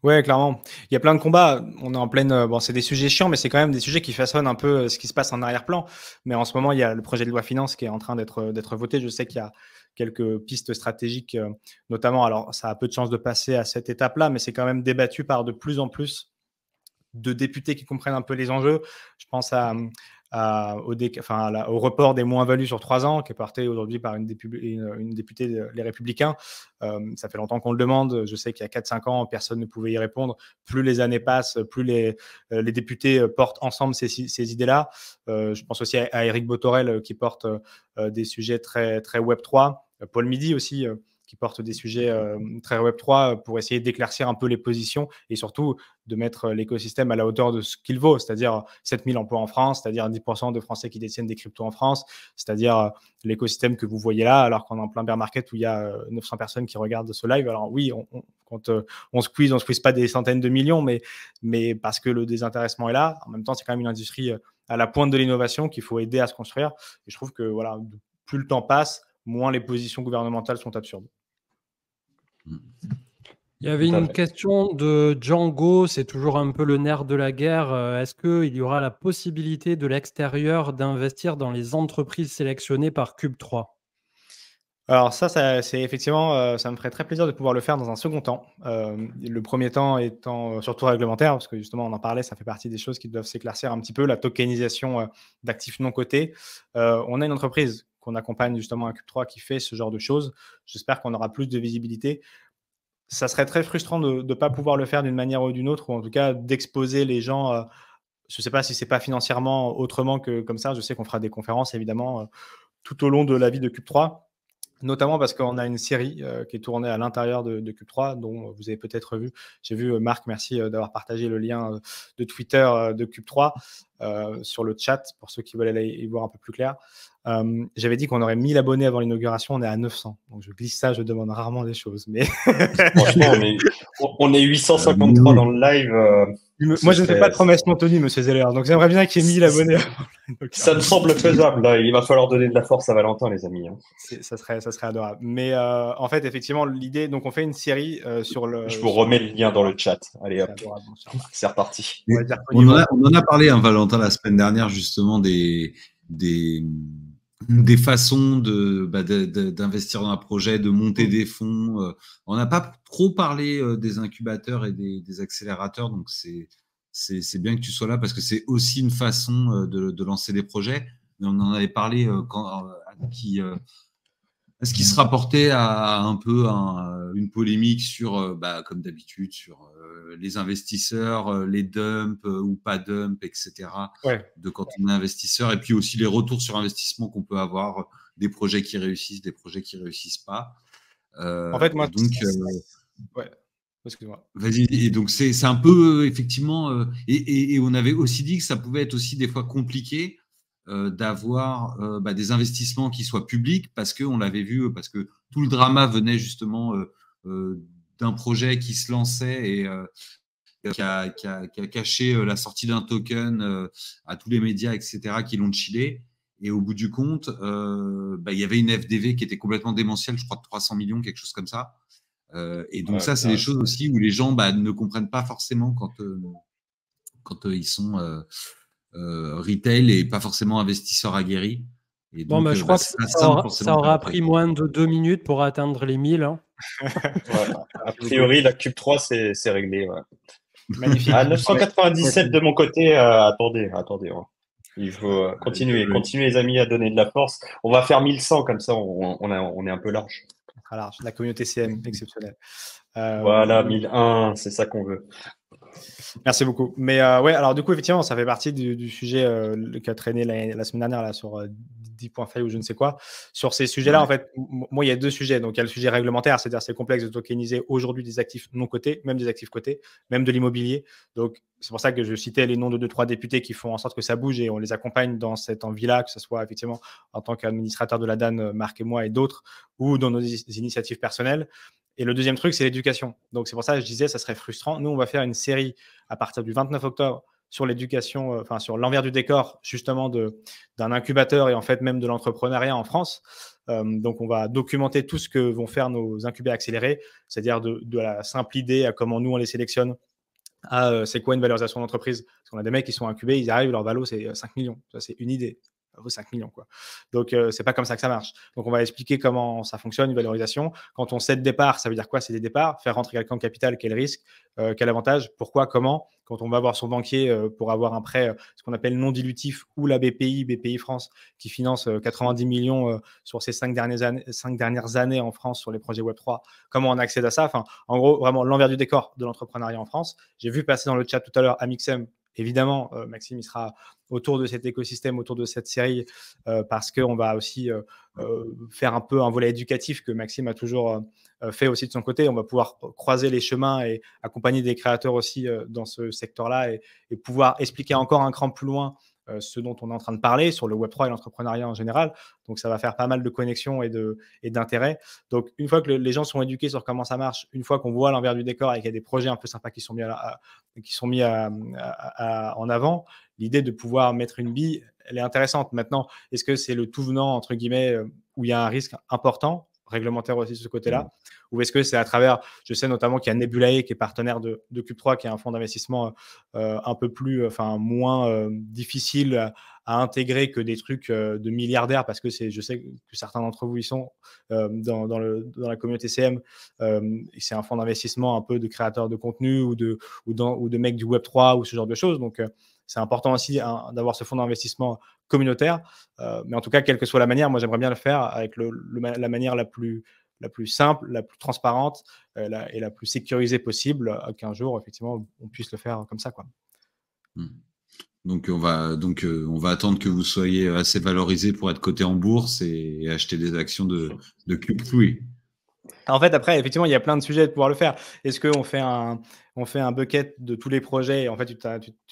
Ouais, clairement. Il y a plein de combats. On est en pleine. Bon, c'est des sujets chiants, mais c'est quand même des sujets qui façonnent un peu ce qui se passe en arrière-plan. Mais en ce moment, il y a le projet de loi finance qui est en train d'être voté. Je sais qu'il y a quelques pistes stratégiques, notamment. Alors, ça a peu de chances de passer à cette étape-là, mais c'est quand même débattu par de plus en plus de députés qui comprennent un peu les enjeux. Je pense au report des moins-values sur 3 ans, qui est porté aujourd'hui par une députée Les Républicains. Ça fait longtemps qu'on le demande. Je sais qu'il y a 4-5 ans, personne ne pouvait y répondre. Plus les années passent, plus les députés portent ensemble ces idées-là. Je pense aussi à Éric Bothorel qui porte des sujets très, très Web3. Paul Midi aussi, qui qui portent des sujets très Web3 pour essayer d'éclaircir un peu les positions et surtout de mettre l'écosystème à la hauteur de ce qu'il vaut, c'est-à-dire 7000 emplois en France, c'est-à-dire 10% de Français qui détiennent des cryptos en France, c'est-à-dire l'écosystème que vous voyez là, alors qu'on est en plein bear market où il y a 900 personnes qui regardent ce live. Alors oui, quand on squeeze pas des centaines de millions, mais parce que le désintéressement est là. En même temps, c'est quand même une industrie à la pointe de l'innovation qu'il faut aider à se construire. Et je trouve que voilà, plus le temps passe, moins les positions gouvernementales sont absurdes. Il y avait une question de Django, c'est toujours un peu le nerf de la guerre. Est-ce qu'il y aura la possibilité de l'extérieur d'investir dans les entreprises sélectionnées par Cube3? Alors ça c'est effectivement, ça me ferait très plaisir de pouvoir le faire dans un second temps. Le premier temps étant surtout réglementaire, parce que justement on en parlait, ça fait partie des choses qui doivent s'éclaircir un petit peu, la tokenisation d'actifs non cotés. On a une entreprise qu'on accompagne justement à Cube3 qui fait ce genre de choses. J'espère qu'on aura plus de visibilité. Ça serait très frustrant de ne pas pouvoir le faire d'une manière ou d'une autre, ou en tout cas d'exposer les gens. Je ne sais pas si c'est pas financièrement autrement que comme ça. Je sais qu'on fera des conférences évidemment tout au long de la vie de Cube3. Notamment parce qu'on a une série qui est tournée à l'intérieur de Cube3, dont vous avez peut-être vu. J'ai vu, Marc, merci d'avoir partagé le lien de Twitter de Cube3 sur le chat, pour ceux qui veulent aller y voir un peu plus clair. J'avais dit qu'on aurait 1000 abonnés avant l'inauguration, on est à 900. Donc je glisse ça, je demande rarement des choses. Mais franchement, on est 853 dans le live. Moi, je ne fais pas de promesses non tenues, monsieur Zeller. Donc j'aimerais bien qu'il y ait 1000 abonnés. Ça me semble faisable. Là. Il va falloir donner de la force à Valentin, les amis. Hein. Ça serait adorable. Mais en fait, effectivement, l'idée, donc on fait une série sur le. Je vous remets le lien dans le chat. Allez hop, c'est reparti. On en a parlé, hein, Valentin, la semaine dernière, justement, des façons d'investir dans un projet, de monter des fonds. On n'a pas trop parlé des incubateurs et des accélérateurs, donc c'est bien que tu sois là parce que c'est aussi une façon de lancer des projets. Mais on en avait parlé ce qui se rapportait à un peu une polémique sur, comme d'habitude, sur les investisseurs, les dumps ou pas dumps, etc. Ouais. De quand on est investisseur, et puis aussi les retours sur investissement qu'on peut avoir, des projets qui réussissent, des projets qui réussissent pas. En fait, moi, donc, ouais. Excuse-moi. Vas-y. Et donc c'est un peu effectivement, et on avait aussi dit que ça pouvait être aussi des fois compliqué d'avoir des investissements qui soient publics, parce qu'on l'avait vu, parce que tout le drama venait justement d'un projet qui se lançait et qui a caché la sortie d'un token à tous les médias, etc., qui l'ont chillé. Et au bout du compte, il y avait une FDV qui était complètement démentielle, je crois de 300 millions, quelque chose comme ça. Et donc ça, c'est des choses aussi où les gens ne comprennent pas forcément quand ils sont retail et pas forcément investisseurs aguerris. Et donc, je crois que ça aura pris moins de 2 minutes pour atteindre les 1000. Hein. A priori, la Cube3, c'est réglé. Ouais. Magnifique. À 997 de mon côté, attendez. Ouais. Il faut continuer les amis à donner de la force. On va faire 1100 comme ça, on est un peu large. Très large. La communauté CM, exceptionnelle. Voilà, 1001, c'est ça qu'on veut. Merci beaucoup. Mais alors du coup, effectivement, ça fait partie du sujet qui a traîné la semaine dernière là, sur 10.5 ou je ne sais quoi. Sur ces sujets-là, en fait, moi, il y a deux sujets. Donc, il y a le sujet réglementaire, c'est-à-dire c'est complexe de tokeniser aujourd'hui des actifs non cotés, même des actifs cotés, même de l'immobilier. Donc, c'est pour ça que je citais les noms de 2-3 députés qui font en sorte que ça bouge et on les accompagne dans cette envie-là, que ce soit effectivement en tant qu'administrateur de la DAN, Marc et moi et d'autres, ou dans nos initiatives personnelles. Et le deuxième truc, c'est l'éducation. Donc, c'est pour ça que je disais, ça serait frustrant. Nous, on va faire une série à partir du 29 octobre sur l'éducation, sur l'envers du décor, justement, d'un incubateur et en fait même de l'entrepreneuriat en France. Donc, on va documenter tout ce que vont faire nos incubés accélérés, c'est-à-dire de la simple idée à comment nous, on les sélectionne, à c'est quoi une valorisation d'entreprise. Parce qu'on a des mecs qui sont incubés, ils arrivent, leur valo, c'est 5 millions. Ça, c'est une idée. Ça vaut 5 millions, quoi. Donc, c'est pas comme ça que ça marche. Donc, on va expliquer comment ça fonctionne, une valorisation. Quand on sait de départ, ça veut dire quoi? C'est des départs. Faire rentrer quelqu'un de capital, quel risque, quel avantage, pourquoi, comment. Quand on va voir son banquier pour avoir un prêt, ce qu'on appelle non dilutif, ou la BPI France, qui finance 90 millions sur ces 5 dernières années en France sur les projets Web3, comment on accède à ça? Enfin, en gros, vraiment l'envers du décor de l'entrepreneuriat en France. J'ai vu passer dans le chat tout à l'heure Amixem, évidemment, Maxime, il sera autour de cet écosystème, autour de cette série, parce qu'on va aussi faire un peu un volet éducatif que Maxime a toujours fait aussi de son côté. On va pouvoir croiser les chemins et accompagner des créateurs aussi dans ce secteur-là et pouvoir expliquer encore un cran plus loin ce dont on est en train de parler sur le Web3 et l'entrepreneuriat en général. Donc, ça va faire pas mal de connexions et d'intérêts. Donc, une fois que les gens sont éduqués sur comment ça marche, une fois qu'on voit l'envers du décor et qu'il y a des projets un peu sympas qui sont mis en avant, l'idée de pouvoir mettre une bille, elle est intéressante. Maintenant, est-ce que c'est le tout venant, entre guillemets, où il y a un risque important réglementaire aussi de ce côté-là, ou est-ce que c'est à travers, je sais notamment qu'il y a Nebulae qui est partenaire de Cube3, qui est un fonds d'investissement un peu plus, moins difficile à intégrer que des trucs de milliardaires, parce que je sais que certains d'entre vous y sont dans la communauté CM. C'est un fonds d'investissement un peu de créateurs de contenu ou de mecs du Web3 ou ce genre de choses. Donc, c'est important aussi d'avoir ce fonds d'investissement communautaire. Mais en tout cas, quelle que soit la manière, moi, j'aimerais bien le faire avec la manière la plus simple, la plus transparente et la plus sécurisée possible, qu'un jour, effectivement, on puisse le faire comme ça, quoi. Donc, on va attendre que vous soyez assez valorisé pour être coté en bourse et acheter des actions de Cube3. En fait, après, effectivement, il y a plein de sujets de pouvoir le faire. Est-ce qu'on fait un bucket de tous les projets et en fait, tu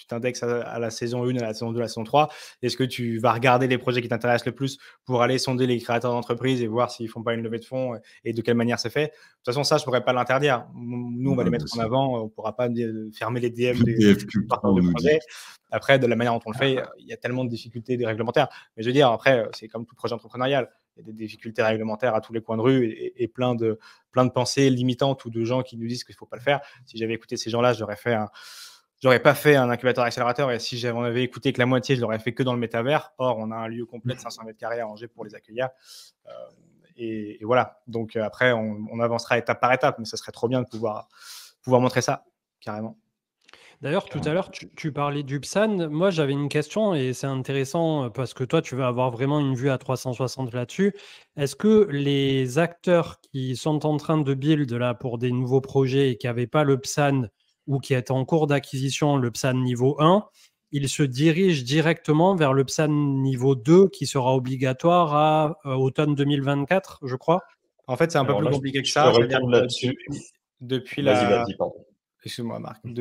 t'indexes à la saison 1, à la saison 2, à la saison 3? Est-ce que tu vas regarder les projets qui t'intéressent le plus pour aller sonder les créateurs d'entreprise et voir s'ils font pas une levée de fonds et de quelle manière c'est fait? De toute façon, ça, je pourrais pas l'interdire. Nous, on va les mettre en avant. On pourra pas fermer les DM des partenaires de projet. Après, de la manière dont on le fait, il y a tellement de difficultés des réglementaires. Mais je veux dire, après, c'est comme tout projet entrepreneurial. Il y a des difficultés réglementaires à tous les coins de rue et plein de pensées limitantes ou de gens qui nous disent qu'il ne faut pas le faire. Si j'avais écouté ces gens-là, j'aurais pas fait un incubateur accélérateur, et si j'en avais écouté que la moitié, je l'aurais fait que dans le métavers. Or, on a un lieu complet de 500 mètres carrés à Angers pour les accueillir. Et voilà. Donc après, on avancera étape par étape, mais ça serait trop bien de pouvoir montrer ça, carrément. D'ailleurs, tout à l'heure, tu parlais du PSAN. Moi, j'avais une question et c'est intéressant parce que toi, tu vas avoir vraiment une vue à 360 là-dessus. Est-ce que les acteurs qui sont en train de build là pour des nouveaux projets et qui n'avaient pas le PSAN ou qui étaient en cours d'acquisition, le PSAN niveau 1, ils se dirigent directement vers le PSAN niveau 2 qui sera obligatoire à automne 2024, je crois? En fait, c'est un peu plus compliqué que ça. C'est-à-dire que depuis Vas-y, pardon. Excuse-moi, Marc. Non,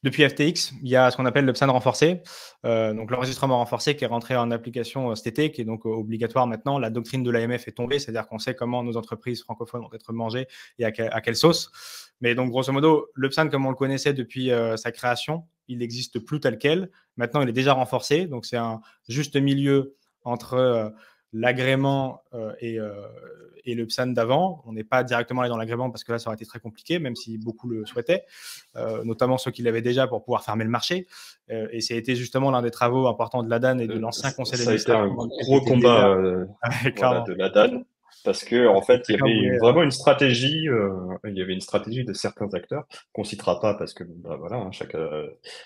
Depuis FTX, il y a ce qu'on appelle le PSAN renforcé, donc l'enregistrement renforcé qui est rentré en application cet été, qui est donc obligatoire maintenant. La doctrine de l'AMF est tombée, c'est-à-dire qu'on sait comment nos entreprises francophones vont être mangées et à quelle sauce. Mais donc, grosso modo, le PSAN, comme on le connaissait depuis sa création, il n'existe plus tel quel. Maintenant, il est déjà renforcé. Donc, c'est un juste milieu entre l'agrément et le PSAN d'avant. On n'est pas directement allé dans l'agrément parce que là, ça aurait été très compliqué, même si beaucoup le souhaitaient, notamment ceux qui l'avaient déjà pour pouvoir fermer le marché. Et ça a été justement l'un des travaux importants de l'ADAN et de l'ancien conseil d'administration. Ça a été un gros combat de l'ADAN. Parce que en fait, il y avait vraiment une stratégie. Il y avait une stratégie de certains acteurs qu'on citera pas parce que voilà,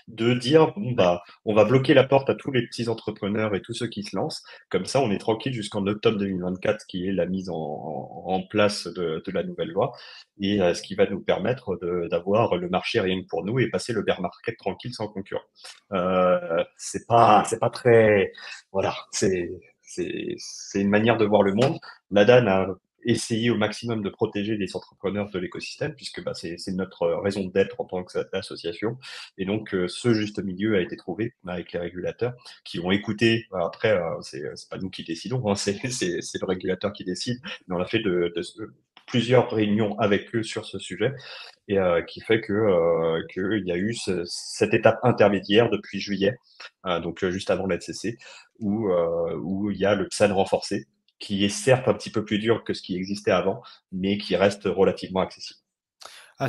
de dire on va bloquer la porte à tous les petits entrepreneurs et tous ceux qui se lancent. Comme ça, on est tranquille jusqu'en octobre 2024, qui est la mise en place de la nouvelle loi, et ce qui va nous permettre d'avoir le marché rien que pour nous et passer le bear market tranquille sans concurrent. C'est pas très, voilà, c'est une manière de voir le monde. L'ADAN a essayé au maximum de protéger les entrepreneurs de l'écosystème, puisque c'est notre raison d'être en tant qu'association. Et donc, ce juste milieu a été trouvé avec les régulateurs qui ont écouté. Après, c'est pas nous qui décidons, hein, c'est le régulateur qui décide. Mais on a fait plusieurs réunions avec eux sur ce sujet, et qui fait qu'il y a eu cette étape intermédiaire depuis juillet, donc juste avant la LCC, où il y a le PSAN renforcé, qui est certes un petit peu plus dur que ce qui existait avant, mais qui reste relativement accessible.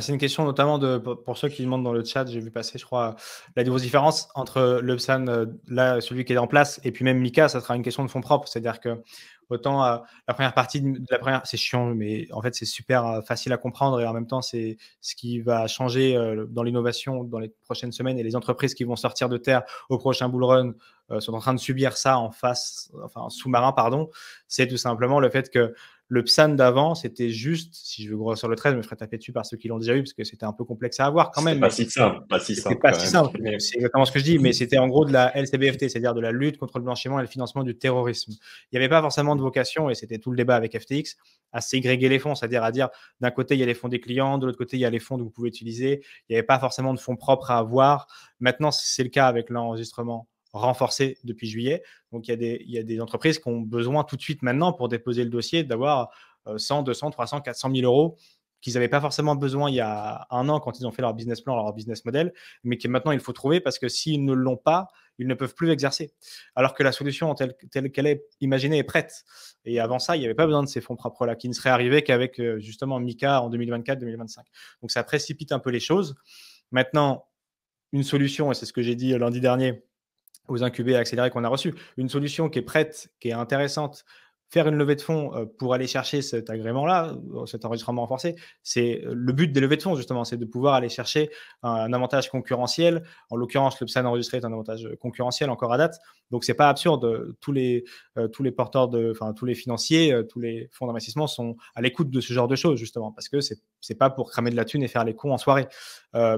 C'est une question notamment pour ceux qui demandent dans le chat, j'ai vu passer, je crois, la différence entre le PSAN, là, celui qui est en place, et puis même Mika, ça sera une question de fonds propres. C'est-à-dire que autant la première partie de la première, c'est chiant, mais en fait, c'est super facile à comprendre, et en même temps, c'est ce qui va changer dans l'innovation dans les prochaines semaines, et les entreprises qui vont sortir de terre au prochain bull run sont en train de subir ça en sous-marin, pardon. C'est tout simplement le fait que Le PSAN d'avant, c'était juste, si je veux grossir le trait, je me ferais taper dessus par ceux qui l'ont déjà eu, parce que c'était un peu complexe à avoir quand même. Pas si simple, pas si C'était simple pas quand si même. simple, mais c'est exactement ce que je dis, mais c'était en gros de la LCBFT, c'est-à-dire de la lutte contre le blanchiment et le financement du terrorisme. Il n'y avait pas forcément de vocation, et c'était tout le débat avec FTX, à ségréguer les fonds, c'est-à-dire à dire d'un côté il y a les fonds des clients, de l'autre côté il y a les fonds que vous pouvez utiliser. Il n'y avait pas forcément de fonds propres à avoir. Maintenant, c'est le cas avec l'enregistrement renforcé depuis juillet. Donc il y a des entreprises qui ont besoin tout de suite maintenant pour déposer le dossier d'avoir 100, 200, 300, 400 000 euros qu'ils n'avaient pas forcément besoin il y a un an quand ils ont fait leur business plan, leur business model, mais que maintenant il faut trouver parce que s'ils ne l'ont pas, ils ne peuvent plus exercer. Alors que la solution telle qu'elle est imaginée est prête. Et avant ça, il n'y avait pas besoin de ces fonds propres-là qui ne seraient arrivés qu'avec justement Mika en 2024-2025. Donc ça précipite un peu les choses. Maintenant, une solution, et c'est ce que j'ai dit lundi dernier aux incubés accélérés qu'on a reçus, une solution qui est prête, qui est intéressante, faire une levée de fonds pour aller chercher cet agrément-là, cet enregistrement renforcé, c'est le but des levées de fonds, justement, c'est de pouvoir aller chercher un avantage concurrentiel. En l'occurrence, le PSAN enregistré est un avantage concurrentiel encore à date. Donc, c'est pas absurde. Tous les porteurs tous les financiers, tous les fonds d'investissement sont à l'écoute de ce genre de choses, justement, parce que c'est pas pour cramer de la thune et faire les cons en soirée.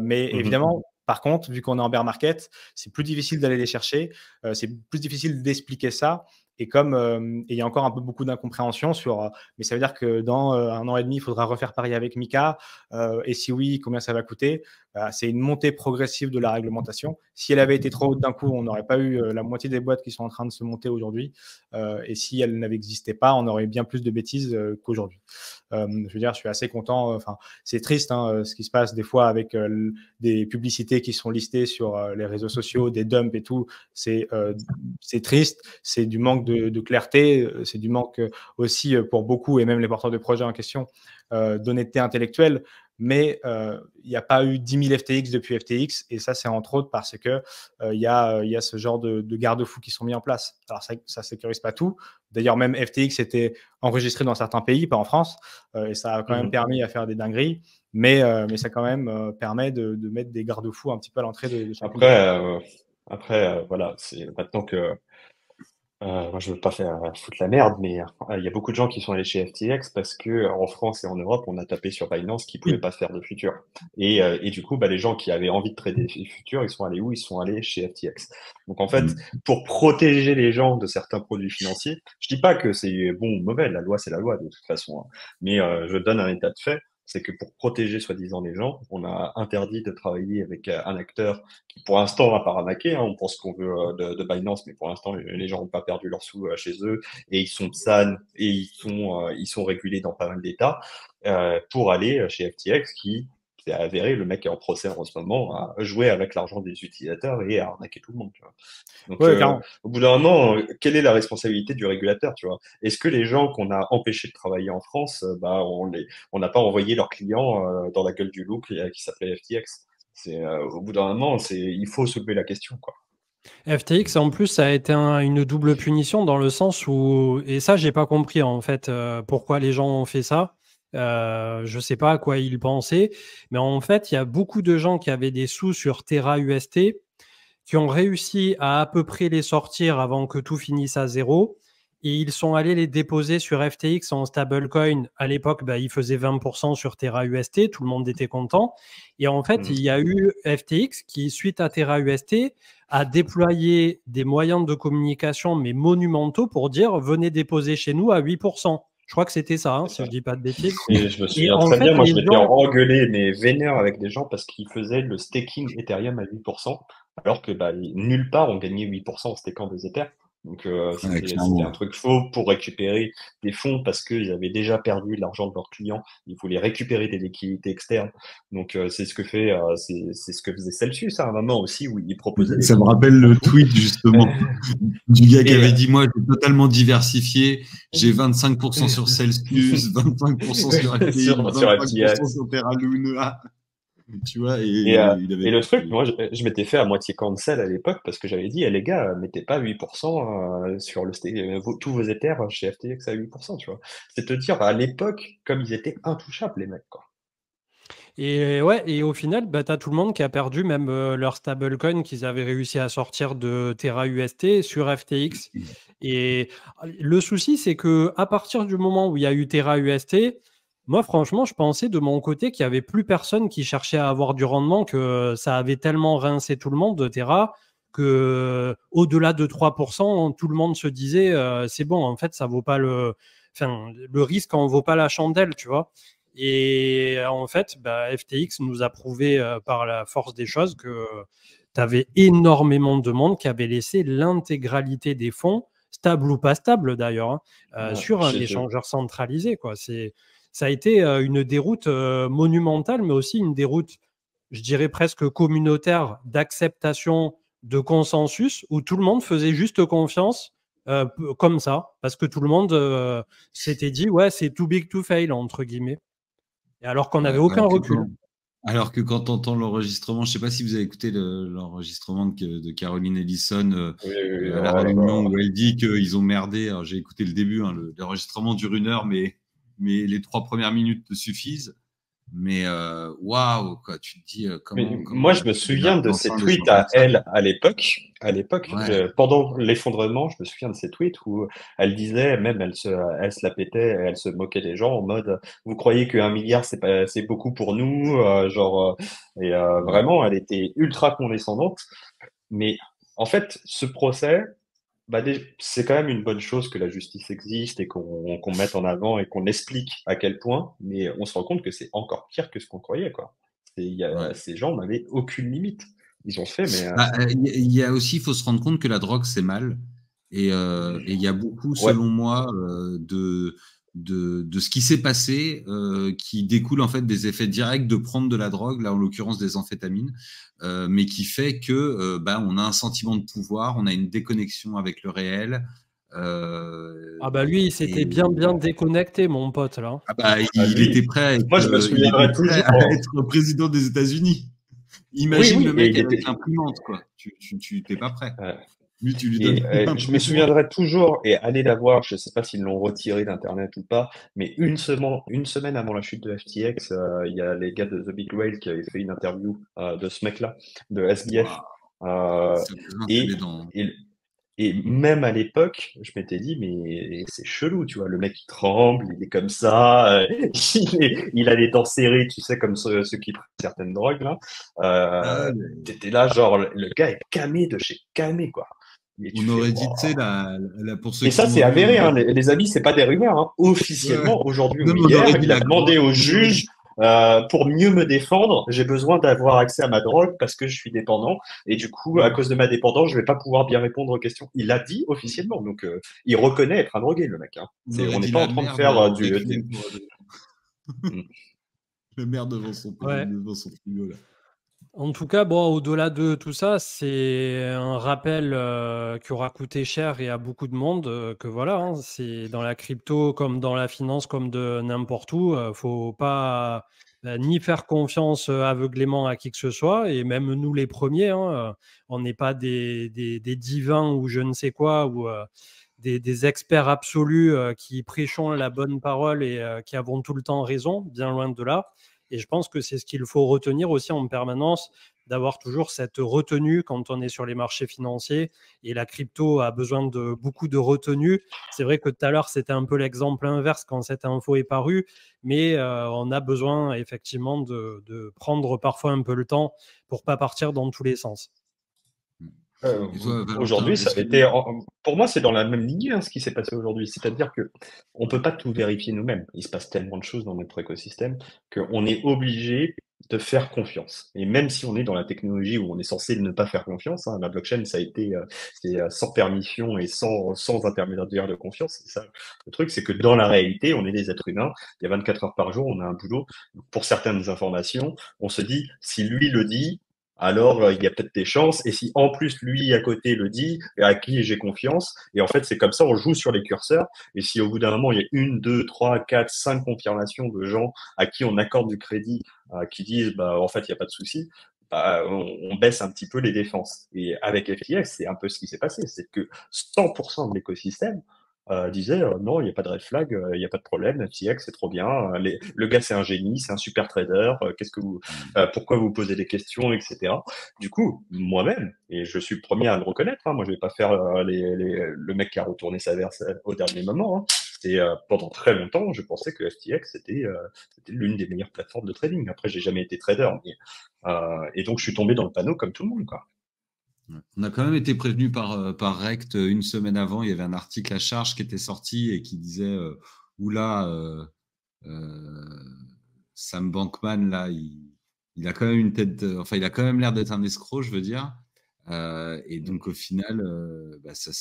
Mais évidemment, par contre, vu qu'on est en bear market, c'est plus difficile d'aller les chercher, c'est plus difficile d'expliquer ça. Et comme il y a encore un peu beaucoup d'incompréhension sur, mais ça veut dire que dans 1 an et demi, il faudra refaire pareil avec Mika. Et si oui, combien ça va coûter? C'est une montée progressive de la réglementation. Si elle avait été trop haute d'un coup, on n'aurait pas eu la moitié des boîtes qui sont en train de se monter aujourd'hui. Et si elle n'avait existé pas, on aurait bien plus de bêtises qu'aujourd'hui. Je veux dire, je suis assez content. Enfin, c'est triste ce qui se passe des fois avec des publicités qui sont listées sur les réseaux sociaux, des dumps et tout. C'est triste. C'est du manque de clarté. C'est du manque aussi pour beaucoup, et même les porteurs de projets en question, d'honnêteté intellectuelle. Mais il n'y a pas eu 10 000 FTX depuis FTX, et ça, c'est entre autres parce que il y a ce genre de garde-fous qui sont mis en place. Alors ça ne sécurise pas tout. D'ailleurs, même FTX était enregistré dans certains pays, pas en France, et ça a quand même permis à faire des dingueries, mais ça quand même permet de mettre des garde-fous un petit peu à l'entrée de chaque pays. Après, voilà, c'est maintenant que moi, je veux pas faire foutre la merde, mais il y a beaucoup de gens qui sont allés chez FTX parce que en France et en Europe, on a tapé sur Binance qui pouvait pas faire de futur. Et du coup, les gens qui avaient envie de trader des futurs, ils sont allés où? Ils sont allés chez FTX. Donc en fait, pour protéger les gens de certains produits financiers, je dis pas que c'est bon ou mauvais, la loi c'est la loi de toute façon, mais je donne un état de fait. C'est que pour protéger soi-disant les gens, on a interdit de travailler avec un acteur qui, pour l'instant, a pas arnaqué. On pense qu'on veut de Binance, mais pour l'instant, les gens n'ont pas perdu leurs sous chez eux et ils sont PSAN et ils sont régulés dans pas mal d'États pour aller chez FTX qui c'est avéré, le mec est en procès en ce moment, à jouer avec l'argent des utilisateurs et à arnaquer tout le monde. Tu vois. Donc, au bout d'un moment, quelle est la responsabilité du régulateur, tu vois? Est-ce que les gens qu'on a empêchés de travailler en France, on n'a pas envoyé leurs clients dans la gueule du loup qui s'appelait FTX? Au bout d'un moment, il faut soulever la question, quoi. FTX, en plus, ça a été une double punition dans le sens où, et ça, j'ai pas compris en fait pourquoi les gens ont fait ça. Je sais pas à quoi ils pensaient, mais en fait, il y a beaucoup de gens qui avaient des sous sur Terra UST qui ont réussi à peu près les sortir avant que tout finisse à zéro. Et ils sont allés les déposer sur FTX en stablecoin. À l'époque, ils faisaient 20% sur Terra UST. Tout le monde était content. Et en fait, il y a eu FTX qui, suite à Terra UST, a déployé des moyens de communication, mais monumentaux, pour dire « venez déposer chez nous à 8%. » Je crois que c'était ça, si je dis pas de bêtises. Et je me souviens très bien, moi je m'étais engueulé, mais vénère avec des gens parce qu'ils faisaient le staking Ethereum à 8%, alors que nulle part on gagnait 8% en staking des Ethers. Donc c'était un truc faux pour récupérer des fonds parce qu'ils avaient déjà perdu l'argent de leurs clients. Ils voulaient récupérer des liquidités externes. Donc c'est ce que faisait Celsius à un moment aussi où il proposait. Ça me rappelle le tweet justement du gars qui avait dit moi j'ai totalement diversifié, j'ai 25% sur Celsius, 25% sur FTX, 25% sur Terra Luna. Tu vois, et le truc, moi, je m'étais fait à moitié cancel à l'époque parce que j'avais dit, les gars, mettez pas 8% sur tous vos Ethers chez FTX à 8%, tu vois. C'est te dire, à l'époque, comme ils étaient intouchables, les mecs, quoi. Et ouais, et au final, bah, tu as tout le monde qui a perdu même leur stablecoin qu'ils avaient réussi à sortir de Terra UST sur FTX. Et le souci, c'est que à partir du moment où il y a eu Terra UST, moi, franchement, je pensais de mon côté qu'il n'y avait plus personne qui cherchait à avoir du rendement, que ça avait tellement rincé tout le monde de Terra que au-delà de 3%, tout le monde se disait c'est bon, en fait, ça vaut pas enfin, le risque en vaut pas la chandelle, tu vois. Et en fait, bah, FTX nous a prouvé par la force des choses que tu avais énormément de monde qui avait laissé l'intégralité des fonds, stable ou pas stable d'ailleurs, sur un chez eux. échangeur centralisé, quoi. Ça a été une déroute monumentale, mais aussi une déroute, je dirais presque communautaire, d'acceptation, de consensus, où tout le monde faisait juste confiance comme ça, parce que tout le monde s'était dit, ouais, c'est too big to fail, entre guillemets. Et alors qu'on Ouais, n'avait aucun recul. alors que quand tu entends l'enregistrement, je ne sais pas si vous avez écouté l'enregistrement de Caroline Ellison Oui, oui, à oh la là réunion là. où elle dit qu'ils ont merdé. Alors j'ai écouté le début, hein, l'enregistrement dure 1 heure, mais les 3 premières minutes te suffisent. Mais waouh, quoi, tu te dis Mais comment moi, je me tu deviens souviens de ses enceint des gens tweets comme à ça, elle quoi. à l'époque. À l'époque, Ouais, pendant l'effondrement, je me souviens de ses tweets où elle disait, même elle se la pétait, elle se moquait des gens en mode, vous croyez qu'un milliard c'est beaucoup pour nous, genre, et ouais, vraiment, elle était ultra condescendante. Mais en fait, ce procès, bah, c'est quand même une bonne chose que la justice existe et qu'on mette en avant et qu'on explique à quel point, mais on se rend compte que c'est encore pire que ce qu'on croyait, quoi. ouais. Ces gens n'avaient aucune limite. Ils ont fait, mais Bah, il y a aussi, il faut se rendre compte que la drogue, c'est mal. Et il y a beaucoup, ouais, selon moi, de ce qui s'est passé qui découle en fait des effets directs de prendre de la drogue, là en l'occurrence des amphétamines, mais qui fait que bah, on a un sentiment de pouvoir, on a une déconnexion avec le réel. Ah bah lui, il Et s'était bien bien déconnecté, mon pote, là. ah bah, à il était lui. prêt à Moi, je me il était souviendrai prêt à toujours. être président des États-Unis. Oui, Imagine oui, le et mec il avec était. l'imprimante, quoi. Tu t'es pas prêt. euh, Lui, tu lui donnes Et une je me imprimante. souviendrai toujours, et allez la voir, je ne sais pas s'ils l'ont retiré d'Internet ou pas, mais une semaine avant la chute de FTX, il y a les gars de The Big Whale qui avaient fait une interview de ce mec-là, de SBF. Waouh, Euh, ça me grinçait et, les dents, hein. et, et même à l'époque, je m'étais dit, mais c'est chelou, tu vois, le mec il tremble, il est comme ça, il a les dents serrées, tu sais, comme ceux qui prennent certaines drogues, là. Ah Euh, ouais, T'étais là, genre, le gars est camé de chez camé, quoi. Et tu on fais, aurait dit, wow. tu sais, pour ceux Et qui ça, l'ont c'est vu, on avéré, aurait hein, dit, les amis, c'est pas des rumeurs, hein. ouais. Officiellement, aujourd'hui ou Non, mais on hier, aurait dit il a la demandé drogue, au on aurait juge, dit, pour mieux me défendre, j'ai besoin d'avoir accès à ma drogue parce que je suis dépendant. Et du coup, à ouais. cause de ma dépendance, je vais pas pouvoir bien répondre aux questions. Il l'a dit officiellement. Donc, il reconnaît être un drogué, le mec, hein. On aurait On n'est dit pas en la train de merde faire en requiem pour Mm. la merde Ouais. devant son frigo, là. En tout cas, bon, au-delà de tout ça, c'est un rappel qui aura coûté cher et à beaucoup de monde que voilà, hein, c'est dans la crypto comme dans la finance comme de n'importe où, faut pas ni faire confiance aveuglément à qui que ce soit et même nous les premiers, hein, on n'est pas des divins ou je ne sais quoi ou des experts absolus qui prêchons la bonne parole et qui avons tout le temps raison, bien loin de là. Et je pense que c'est ce qu'il faut retenir aussi en permanence, d'avoir toujours cette retenue quand on est sur les marchés financiers. Et la crypto a besoin de beaucoup de retenue. C'est vrai que tout à l'heure, c'était un peu l'exemple inverse quand cette info est parue, mais on a besoin effectivement de prendre parfois un peu le temps pour pas partir dans tous les sens. Et toi, Valentin, Aujourd'hui, ça a été, pour moi, c'est dans la même lignée, hein, ce qui s'est passé aujourd'hui. C'est-à-dire que on peut pas tout vérifier nous-mêmes. Il se passe tellement de choses dans notre écosystème qu'on est obligé de faire confiance. Et même si on est dans la technologie où on est censé ne pas faire confiance, hein, la blockchain, ça a été c'est, sans permission et sans intermédiaire de confiance. Et ça, le truc, c'est que dans la réalité, on est des êtres humains. Il y a 24 heures par jour, on a un boulot. Pour certaines informations, on se dit, si lui le dit, alors il y a peut-être des chances. Et si en plus lui à côté le dit, à qui j'ai confiance, et en fait c'est comme ça, on joue sur les curseurs. Et si au bout d'un moment il y a une, deux, trois, quatre, cinq confirmations de gens à qui on accorde du crédit, qui disent bah en fait il n'y a pas de souci, bah, on baisse un petit peu les défenses. Et avec FTX, c'est un peu ce qui s'est passé, c'est que 100% de l'écosystème disait non, il n'y a pas de red flag, il n'y a pas de problème, FTX c'est trop bien, le gars c'est un génie, c'est un super trader, pourquoi vous posez des questions, etc. Du coup, moi-même, et je suis le premier à le reconnaître, hein, moi je vais pas faire le mec qui a retourné sa verse au dernier moment. Hein. Et pendant très longtemps, je pensais que FTX c'était l'une des meilleures plateformes de trading. Après, j'ai jamais été trader, et donc je suis tombé dans le panneau comme tout le monde, quoi. On a quand même été prévenu par Rect une semaine avant. Il y avait un article à charge qui était sorti et qui disait oula, Sam Bankman là, il a quand même une tête, enfin il a quand même l'air d'être un escroc, je veux dire. Et donc au final,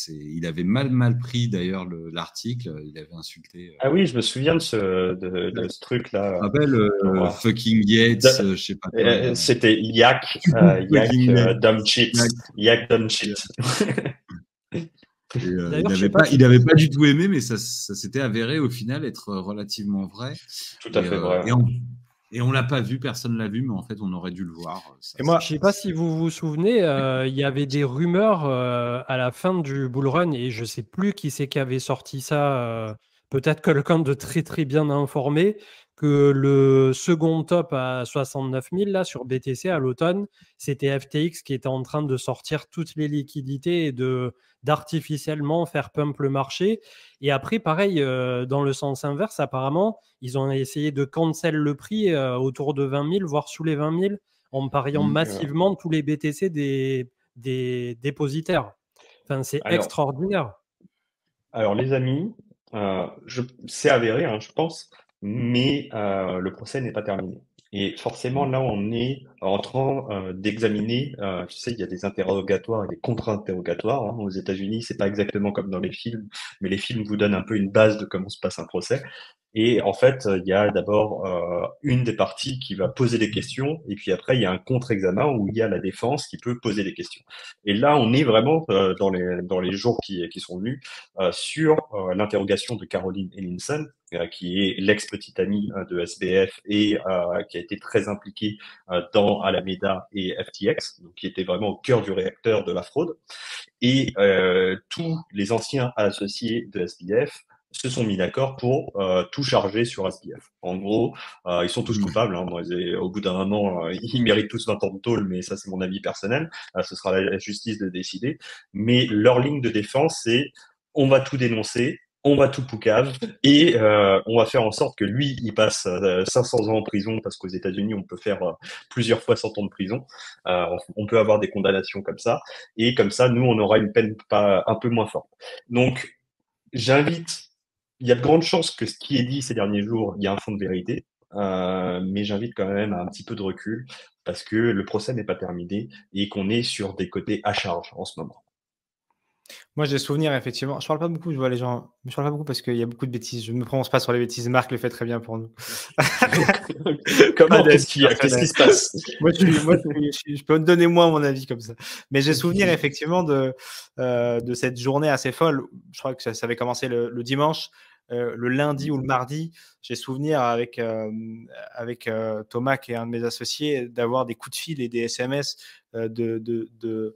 il avait mal pris d'ailleurs l'article. Il avait insulté. Ah oui, je me souviens de ce truc-là. Je me rappelle fucking Yates, je sais pas quoi. C'était Yak, dumb cheat. Yak, dumb cheat. Il n'avait pas du tout aimé, mais ça s'était avéré au final être relativement vrai. Tout à fait vrai. Et on l'a pas vu, personne l'a vu, mais en fait, on aurait dû le voir. Et moi, je sais pas si vous vous souvenez, il y avait des rumeurs à la fin du bull run, et je sais plus qui c'est qui avait sorti ça. Peut-être quelqu'un de très très bien informé, que le second top à 69 000 là sur BTC à l'automne, c'était FTX qui était en train de sortir toutes les liquidités et d'artificiellement faire pump le marché. Et après, pareil, dans le sens inverse, apparemment, ils ont essayé de cancel le prix autour de 20 000, voire sous les 20 000, en pariant massivement tous les BTC des dépositaires. Enfin, c'est extraordinaire. Alors, les amis, c'est avéré, hein, je pense, mais le procès n'est pas terminé. Et forcément, là, on est en train d'examiner, tu sais, il y a des interrogatoires et des contre-interrogatoires. Hein. Aux États-Unis, c'est pas exactement comme dans les films, mais les films vous donnent un peu une base de comment se passe un procès. Et en fait, il y a d'abord une des parties qui va poser des questions, et puis après, il y a un contre-examen où il y a la défense qui peut poser des questions. Et là, on est vraiment dans les jours qui sont venus sur l'interrogation de Caroline Ellinson, qui est l'ex-petite amie de SBF et qui a été très impliquée dans Alameda et FTX, donc qui était vraiment au cœur du réacteur de la fraude. Et tous les anciens associés de SBF se sont mis d'accord pour tout charger sur SBF. En gros, ils sont tous coupables. Hein. Bon, au bout d'un moment, ils méritent tous 20 ans de tôle, mais ça, c'est mon avis personnel. Ce sera la justice de décider. Mais leur ligne de défense, c'est on va tout dénoncer, on va tout poucave, et on va faire en sorte que lui, il passe 500 ans en prison, parce qu'aux États-Unis, on peut faire plusieurs fois 100 ans de prison. On peut avoir des condamnations comme ça, et comme ça, nous, on aura une peine un peu moins forte. Donc, il y a de grandes chances que ce qui est dit ces derniers jours, il y a un fond de vérité, mais j'invite quand même à un petit peu de recul, parce que le procès n'est pas terminé et qu'on est sur des côtés à charge en ce moment. Moi, j'ai des souvenirs, effectivement. Je parle pas beaucoup, je vois les gens. Je parle pas beaucoup parce qu'il y a beaucoup de bêtises. Je ne me prononce pas sur les bêtises. Marc le fait très bien pour nous. Comment Qu'est-ce qui se passe? Je peux te donner moi mon avis comme ça. Mais j'ai souvenir, effectivement, de cette journée assez folle. Je crois que ça avait commencé le dimanche. Le lundi ou le mardi, j'ai souvenir avec Thomas, qui est un de mes associés, d'avoir des coups de fil et des SMS de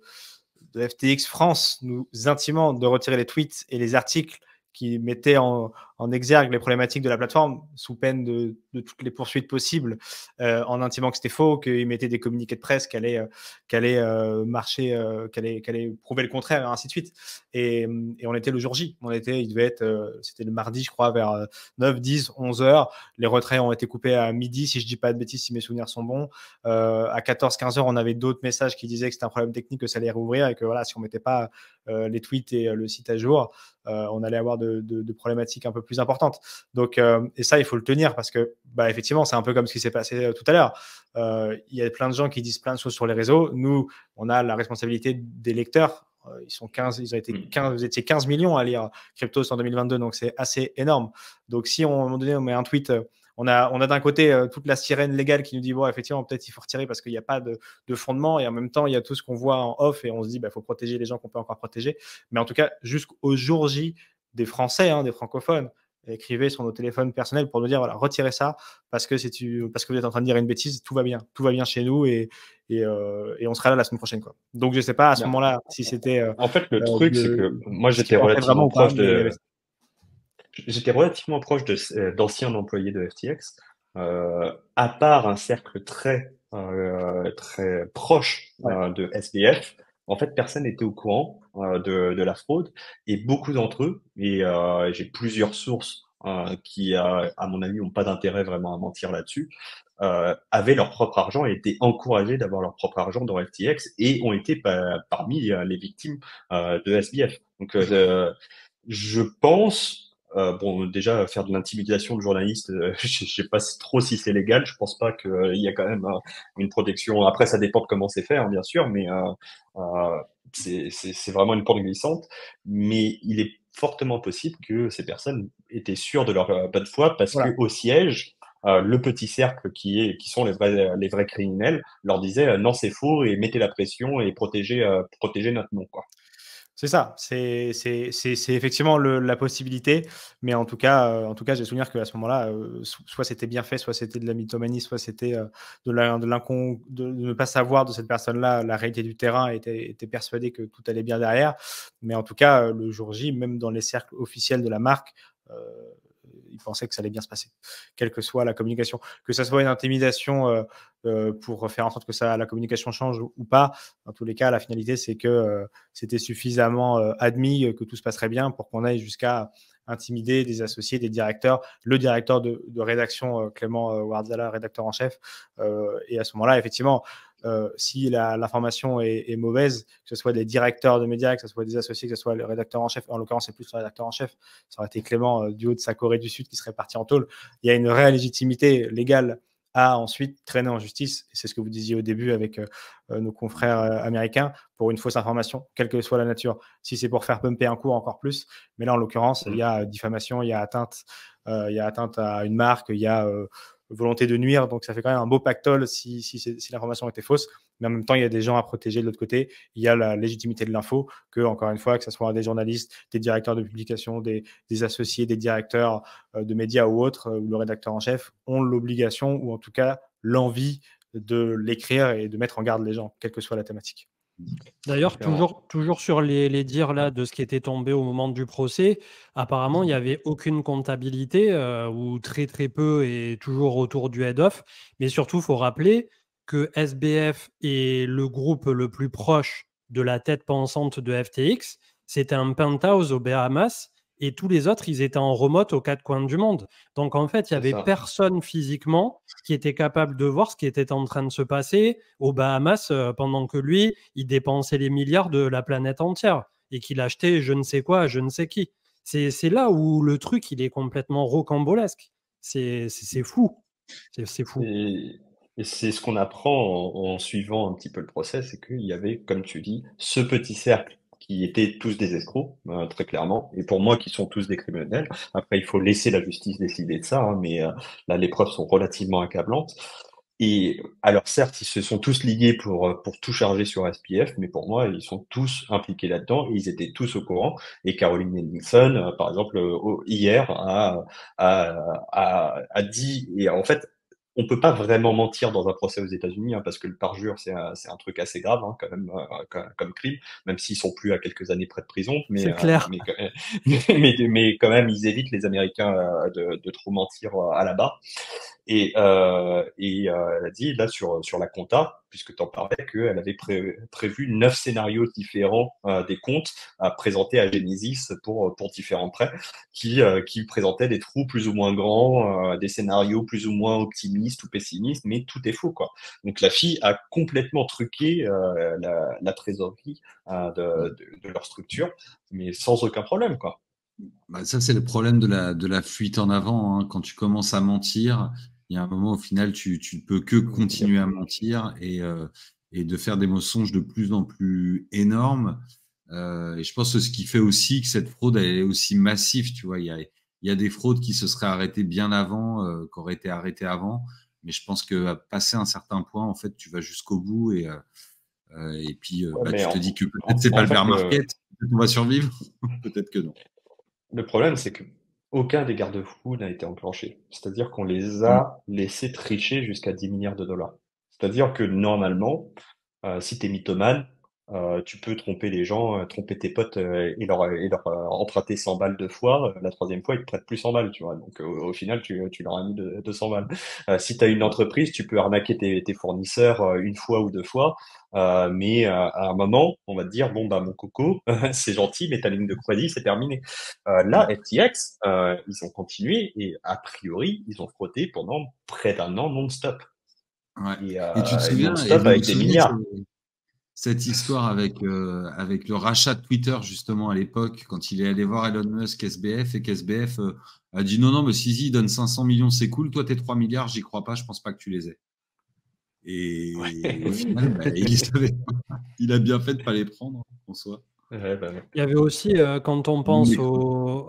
FTX France nous intimant de retirer les tweets et les articles qui mettaient en exergue les problématiques de la plateforme sous peine de toutes les poursuites possibles, en intimant que c'était faux, qu'ils mettaient des communiqués de presse qui allaient marcher, qui allaient prouver le contraire, et ainsi de suite. Et on était le jour J. C'était le mardi, je crois, vers 9, 10, 11 heures. Les retraits ont été coupés à midi, si je ne dis pas de bêtises, si mes souvenirs sont bons. À 14, 15 heures, on avait d'autres messages qui disaient que c'était un problème technique, que ça allait rouvrir, et que voilà, si on ne mettait pas les tweets et le site à jour, on allait avoir de problématiques un peu plus importantes. Donc, et ça, il faut le tenir, parce que effectivement, c'est un peu comme ce qui s'est passé tout à l'heure. Il y a plein de gens qui disent plein de choses sur les réseaux. Nous, on a la responsabilité des lecteurs. Ils sont 15, vous étiez 15 millions à lire Cryptos en 2022, donc c'est assez énorme. Donc, si à un moment donné, on met un tweet, on a d'un côté toute la sirène légale qui nous dit bon, effectivement, peut-être il faut retirer parce qu'il n'y a pas de fondement, et en même temps, il y a tout ce qu'on voit en off, et on se dit faut protéger les gens qu'on peut encore protéger. Mais en tout cas, jusqu'au jour J des Français, des francophones, écrivez sur nos téléphones personnels pour nous dire voilà, retirez ça parce que vous êtes en train de dire une bêtise, tout va bien chez nous, et on sera là la semaine prochaine, quoi. Donc je sais pas à ce moment-là si c'était en fait le truc c'est que moi j'étais relativement proche de j'étais relativement proche d'anciens employés de FTX. À part un cercle très proche de SBF, en fait, personne n'était au courant de la fraude et beaucoup d'entre eux, et j'ai plusieurs sources qui, à mon avis, n'ont pas d'intérêt vraiment à mentir là-dessus, avaient leur propre argent et étaient encouragés d'avoir leur propre argent dans FTX et ont été parmi les victimes de SBF. Donc, je pense, bon, déjà faire de l'intimidation de journalistes, je sais pas trop si c'est légal. Je pense pas qu'il y a quand même une protection. Après, ça dépend de comment c'est fait, hein, bien sûr, mais c'est vraiment une pente glissante. Mais il est fortement possible que ces personnes étaient sûres de leur bonne foi parce Voilà. que au siège, le petit cercle qui sont les vrais criminels leur disait non, c'est faux et mettez la pression et protégez notre nom, quoi. C'est ça, c'est effectivement la possibilité, mais en tout cas, j'ai souvenir qu'à ce moment-là, soit c'était bien fait, soit c'était de la mythomanie, soit c'était de ne pas savoir de cette personne-là la réalité du terrain, était persuadé que tout allait bien derrière. Mais en tout cas, le jour J, même dans les cercles officiels de la marque, ils pensaient que ça allait bien se passer, quelle que soit la communication. Que ça soit une intimidation pour faire en sorte que la communication change ou pas, dans tous les cas, la finalité, c'est que c'était suffisamment admis que tout se passerait bien pour qu'on aille jusqu'à intimider des associés, des directeurs, le directeur de rédaction, Clément Wardzala, rédacteur en chef. Et à ce moment-là, effectivement, si l'information est mauvaise, que ce soit des directeurs de médias, que ce soit des associés, que ce soit le rédacteur en chef, en l'occurrence, c'est plus le rédacteur en chef, ça aurait été Clément du haut de sa Corée du Sud qui serait parti en tôle. Il y a une réelle légitimité légale à ensuite traîner en justice. Et c'est ce que vous disiez au début avec nos confrères américains, pour une fausse information, quelle que soit la nature. Si c'est pour faire pumper un cours, encore plus. Mais là, en l'occurrence, il y a diffamation, il y a atteinte à une marque, il y a volonté de nuire. Donc, ça fait quand même un beau pactole si l'information était fausse. Mais en même temps, il y a des gens à protéger de l'autre côté. Il y a la légitimité de l'info, encore une fois, que ce soit des journalistes, des directeurs de publication, des associés, des directeurs de médias ou autres, ou le rédacteur en chef, ont l'obligation, ou en tout cas l'envie de l'écrire et de mettre en garde les gens, quelle que soit la thématique. D'ailleurs, toujours sur les dires là de ce qui était tombé au moment du procès, apparemment, il n'y avait aucune comptabilité ou très très peu et toujours autour du head-off. Mais surtout, il faut rappeler que SBF est le groupe le plus proche de la tête pensante de FTX. C'était un penthouse aux Bahamas et tous les autres, ils étaient en remote aux quatre coins du monde. Donc en fait, il n'y avait personne physiquement qui était capable de voir ce qui était en train de se passer aux Bahamas pendant que lui, il dépensait les milliards de la planète entière et qu'il achetait je ne sais quoi à je ne sais qui. C'est là où le truc, il est complètement rocambolesque. C'est fou. C'est fou. Et c'est ce qu'on apprend en suivant un petit peu le procès, c'est qu'il y avait, comme tu dis, ce petit cercle qui étaient tous des escrocs, très clairement, et pour moi qui sont tous des criminels. Après, il faut laisser la justice décider de ça, hein, mais là, les preuves sont relativement accablantes. Et alors certes, ils se sont tous ligués pour tout charger sur SPF, mais pour moi, ils sont tous impliqués là-dedans et ils étaient tous au courant. Et Caroline Ellingson, par exemple, hier, a dit, et en fait, on peut pas vraiment mentir dans un procès aux États-Unis, hein, parce que le parjure, c'est un truc assez grave, hein, quand même, comme crime, même s'ils sont plus à quelques années près de prison. Mais, c'est clair. mais quand même, ils évitent, les Américains, de trop mentir à la barre. Et elle a dit là sur la compta, puisque tu en parlais, qu'elle avait prévu 9 scénarios différents des comptes à présenter à Genesis pour différents prêts, qui présentaient des trous plus ou moins grands, des scénarios plus ou moins optimistes ou pessimistes, mais tout est faux, quoi. Donc la fille a complètement truqué la trésorerie de leur structure, mais sans aucun problème, quoi. Bah, ça, c'est le problème de la fuite en avant, hein. Quand tu commences à mentir, il y a un moment, au final, tu ne peux que continuer à mentir et de faire des mensonges de plus en plus énormes. Et je pense que ce qui fait aussi que cette fraude elle est aussi massive, tu vois, il y a des fraudes qui se seraient arrêtées bien avant, qui auraient été arrêtées avant. Mais je pense qu'à passer un certain point, en fait, tu vas jusqu'au bout et puis tu te dis que peut-être c'est pas le bear market, peut-être on va survivre, peut-être que non. Le problème, c'est que aucun des garde-fous n'a été enclenché. C'est-à-dire qu'on les a laissés tricher jusqu'à 10 milliards de dollars. C'est-à-dire que normalement, si tu es mythomane, tu peux tromper les gens, tromper tes potes et leur emprunter 100 balles 2 fois. La troisième fois, ils te prêtent plus 100 balles, tu vois. Donc au final, tu leur as mis 200 balles. Si tu as une entreprise, tu peux arnaquer tes fournisseurs 1 fois ou 2 fois. Mais à un moment, on va te dire, bon, bah mon coco, c'est gentil, mais ta ligne de crédit, c'est terminé. Là, FTX, ils ont continué et a priori, ils ont frotté pendant près d'un an non-stop. Ouais. Et, Et tu te souviens, non-stop avec des milliards. Cette histoire avec le rachat de Twitter, justement, à l'époque, quand il est allé voir Elon Musk, SBF, et qu'SBF a dit non, mais si, donne 500 millions, c'est cool. Toi, t'es 3 milliards, j'y crois pas, je pense pas que tu les aies. Et au final, il a bien fait de pas les prendre, en soi. Ouais. Il y avait aussi, quand on pense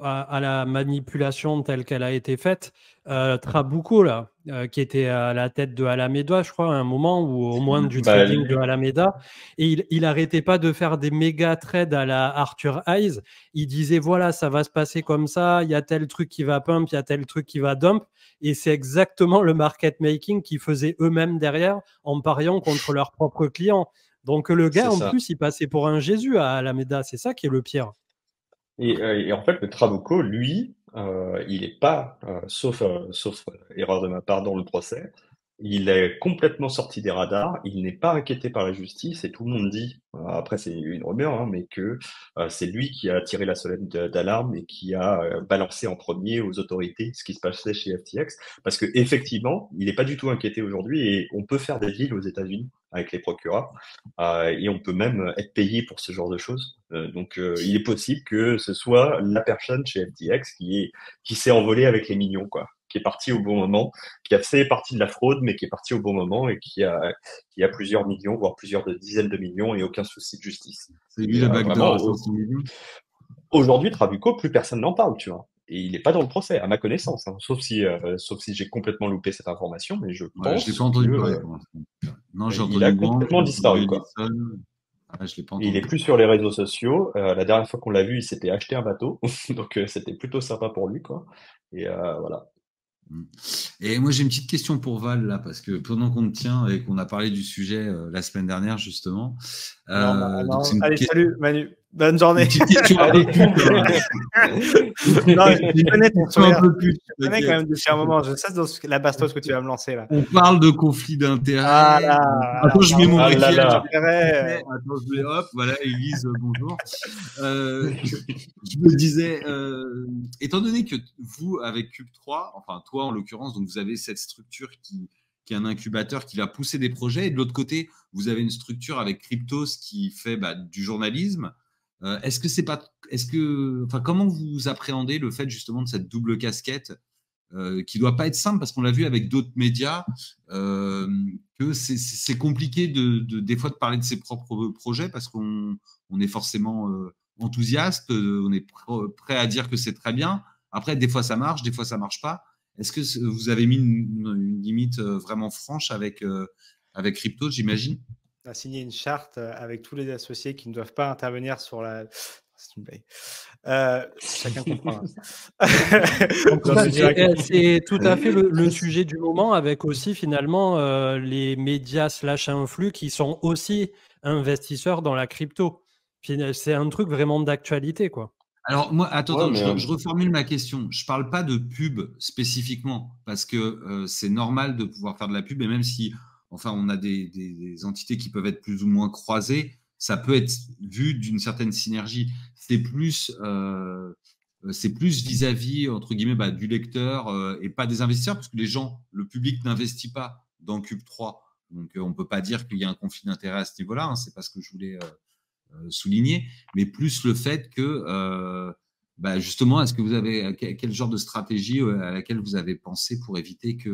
à la manipulation telle qu'elle a été faite, Trabucco, là, qui était à la tête de Alameda, je crois, à un moment, ou au moins du trading de Alameda, et il arrêtait pas de faire des méga trades à la Arthur Hayes. Il disait, voilà, ça va se passer comme ça, il y a tel truc qui va pump, il y a tel truc qui va dump, et c'est exactement le market making qu'ils faisaient eux-mêmes derrière en pariant contre leurs propres clients. Donc le gars, en plus, il passait pour un Jésus à Alameda. C'est ça qui est le pire. Et en fait, le Trabucco, lui, il n'est pas, sauf erreur de ma part dans le procès, il est complètement sorti des radars, il n'est pas inquiété par la justice et tout le monde dit, après c'est une rumeur, hein, mais que c'est lui qui a tiré la sonnette d'alarme et qui a balancé en premier aux autorités ce qui se passait chez FTX, parce que effectivement, il n'est pas du tout inquiété aujourd'hui et on peut faire des deals aux États-Unis avec les procureurs et on peut même être payé pour ce genre de choses. Donc il est possible que ce soit la personne chez FTX qui s'est envolée avec les millions, quoi, qui est parti au bon moment, qui a fait partie de la fraude, mais qui est parti au bon moment et qui a plusieurs millions, voire plusieurs dizaines de millions et aucun souci de justice. C'est lui le backdoor à 500 millions. Aujourd'hui, Trabucco, plus personne n'en parle, tu vois. Et il n'est pas dans le procès, à ma connaissance, hein, sauf si j'ai complètement loupé cette information, mais je pense je l'ai pas entendu parler pour l'instant. Non, j'ai entendu il a complètement disparu, quoi. Je l'ai pas entendu. Il est plus sur les réseaux sociaux. La dernière fois qu'on l'a vu, il s'était acheté un bateau, donc c'était plutôt sympa pour lui, quoi. Et voilà. Et moi, j'ai une petite question pour Val, là, parce que pendant qu'on te tient et qu'on a parlé du sujet la semaine dernière, justement. Allez, salut, Manu. Bonne journée. Une petite question un peu plus. Non, je connais ton sourire. Un peu plus. Je connais quand même depuis un moment. Je sais dans la bastos que tu vas me lancer, là. On parle de conflit d'intérêts. Attends, je mets mon maquillage. Attends, je mets, hop, voilà, Élise, bonjour. Je me disais, étant donné que vous, avec Cube 3, enfin toi en l'occurrence, donc vous avez cette structure qui est un incubateur qui va pousser des projets, et de l'autre côté, vous avez une structure avec Cryptos qui fait du journalisme. Comment vous appréhendez le fait justement de cette double casquette qui doit pas être simple, parce qu'on l'a vu avec d'autres médias, que c'est compliqué des fois de parler de ses propres projets, parce qu'on est forcément enthousiaste, on est prêt à dire que c'est très bien. Après, des fois ça marche, des fois ça marche pas. Est-ce que vous avez mis une limite vraiment franche avec Cryptos, j'imagine? On a signé une charte avec tous les associés qui ne doivent pas intervenir sur la... C'est une blague. Chacun comprend. C'est tout à fait le sujet du moment, avec aussi finalement les médias /influx qui sont aussi investisseurs dans la crypto. C'est un truc vraiment d'actualité, quoi. Alors moi, attends, je reformule ma question. Je parle pas de pub spécifiquement, parce que c'est normal de pouvoir faire de la pub, et même si on a des entités qui peuvent être plus ou moins croisées, ça peut être vu d'une certaine synergie. C'est plus vis-à-vis, entre guillemets, du lecteur et pas des investisseurs, parce que le public n'investit pas dans Cube 3. Donc, on ne peut pas dire qu'il y a un conflit d'intérêt à ce niveau-là. Hein, c'est pas ce que je voulais souligner, mais plus le fait que, justement, est-ce que vous avez quel genre de stratégie à laquelle vous avez pensé pour éviter que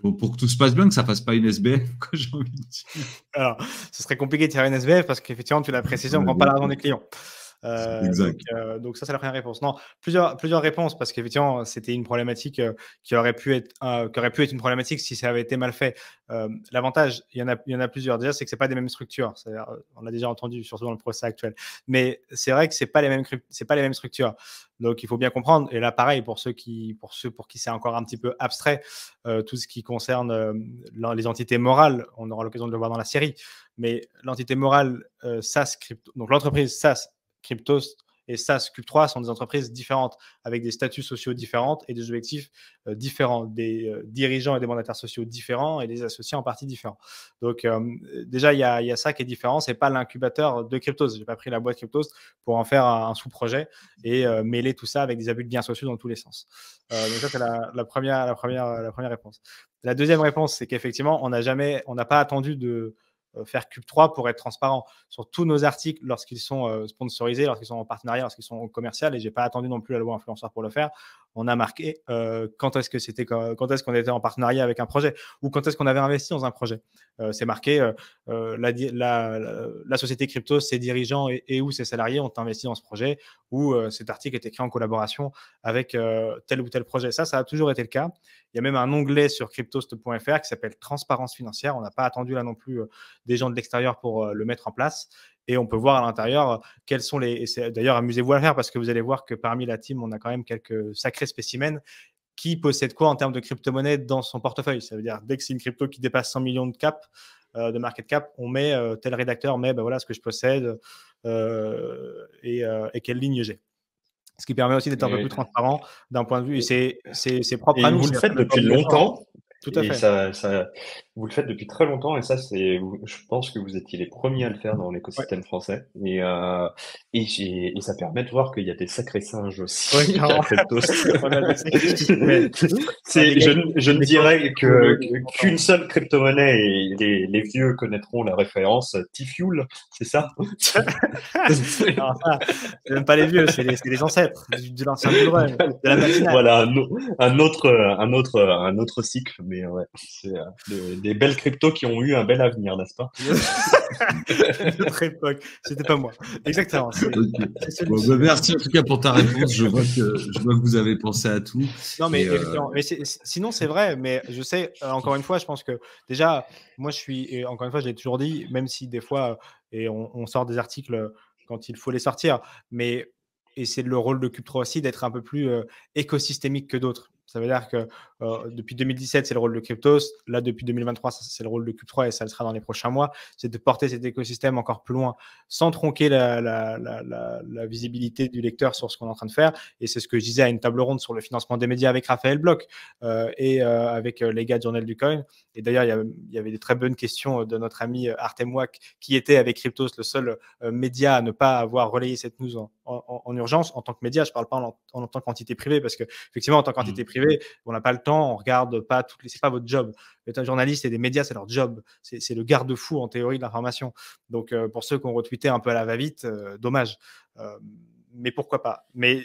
pour que tout se passe bien, que ça fasse pas une SBF, quoi, j'ai envie de dire. Alors, ce serait compliqué de faire une SBF parce qu'effectivement, tu l'as précisé, on ne prend pas l'argent des clients. Exact. Donc ça, c'est la première réponse. Non, plusieurs réponses, parce qu'effectivement, c'était une problématique qui aurait pu être une problématique si ça avait été mal fait. L'avantage, il y en a plusieurs. Déjà, c'est que c'est pas des mêmes structures. On l'a déjà entendu, surtout dans le procès actuel. Mais c'est vrai que c'est pas les mêmes structures. Donc, il faut bien comprendre. Et là, pareil, pour ceux pour qui c'est encore un petit peu abstrait, tout ce qui concerne les entités morales, on aura l'occasion de le voir dans la série. Mais l'entité morale SAS Crypto, donc l'entreprise SAS Cryptos et SAS Cube3 sont des entreprises différentes, avec des statuts sociaux différents et des objectifs différents, des dirigeants et des mandataires sociaux différents et des associés en partie différents. Donc déjà, il y a ça qui est différent. C'est pas l'incubateur de Cryptos. J'ai pas pris la boîte Cryptos pour en faire un sous-projet et mêler tout ça avec des abus de biens sociaux dans tous les sens. Donc ça, c'est la première réponse. La deuxième réponse, c'est qu'effectivement, on n'a pas attendu de faire Cube3 pour être transparent sur tous nos articles lorsqu'ils sont sponsorisés, lorsqu'ils sont en partenariat, lorsqu'ils sont commerciaux, et j'ai pas attendu non plus la loi influenceur pour le faire. On a marqué quand est-ce qu'on était en partenariat avec un projet ou quand est-ce qu'on avait investi dans un projet. C'est marqué la société crypto, ses dirigeants et ou ses salariés ont investi dans ce projet, ou cet article est écrit en collaboration avec tel ou tel projet. Ça a toujours été le cas. Il y a même un onglet sur cryptost.fr qui s'appelle Transparence financière. On n'a pas attendu là non plus des gens de l'extérieur pour le mettre en place. Et on peut voir à l'intérieur quels sont les… D'ailleurs, amusez-vous à le faire, parce que vous allez voir que parmi la team, on a quand même quelques sacrés spécimens qui possèdent quoi en termes de crypto-monnaie dans son portefeuille. Ça veut dire, dès que c'est une crypto qui dépasse 100 millions de cap, de market cap, on met, tel rédacteur met voilà ce que je possède et quelle ligne j'ai. Ce qui permet aussi d'être un peu plus transparent d'un point de vue. Et c'est propre à nous. Vous le faites depuis longtemps. Tout à fait. Vous le faites depuis très longtemps, et ça, je pense que vous étiez les premiers à le faire dans l'écosystème français. Et ça permet de voir qu'il y a des sacrés singes aussi. Oui, je ne dirais qu'une seule crypto-monnaie, et les vieux connaîtront la référence T-Fuel, c'est ça? C'est même pas les vieux, c'est les ancêtres de l'ancien bullrun, de la matinale. Voilà, un autre cycle. Mais ouais, c'est des belles cryptos qui ont eu un bel avenir, n'est-ce pas? Une autre époque, c'était pas moi. Exactement. Merci en tout cas pour ta réponse. Je vois que vous avez pensé à tout. Non, mais sinon c'est vrai. Mais je sais, encore une fois, je pense que déjà, moi encore une fois, je l'ai toujours dit, même si des fois, et on sort des articles quand il faut les sortir, et c'est le rôle de Cube3 aussi d'être un peu plus écosystémique que d'autres. Ça veut dire que depuis 2017, c'est le rôle de Cryptos. Là, depuis 2023, c'est le rôle de Cube3 et ça le sera dans les prochains mois. C'est de porter cet écosystème encore plus loin sans tronquer la visibilité du lecteur sur ce qu'on est en train de faire. Et c'est ce que je disais à une table ronde sur le financement des médias avec Raphaël Bloch et avec les gars de Journal du Coin. Et d'ailleurs, il y avait des très bonnes questions de notre ami Artem Wak, qui était avec Cryptos le seul média à ne pas avoir relayé cette news en urgence en tant que média. Je ne parle pas en tant qu'entité privée, parce qu'effectivement, en tant qu'entité privée, on n'a pas le temps, on regarde pas c'est pas votre job. Être un journaliste et des médias, c'est leur job. C'est le garde-fou en théorie de l'information. Donc pour ceux qui ont retweeté un peu à la va-vite, dommage. Mais pourquoi pas. Mais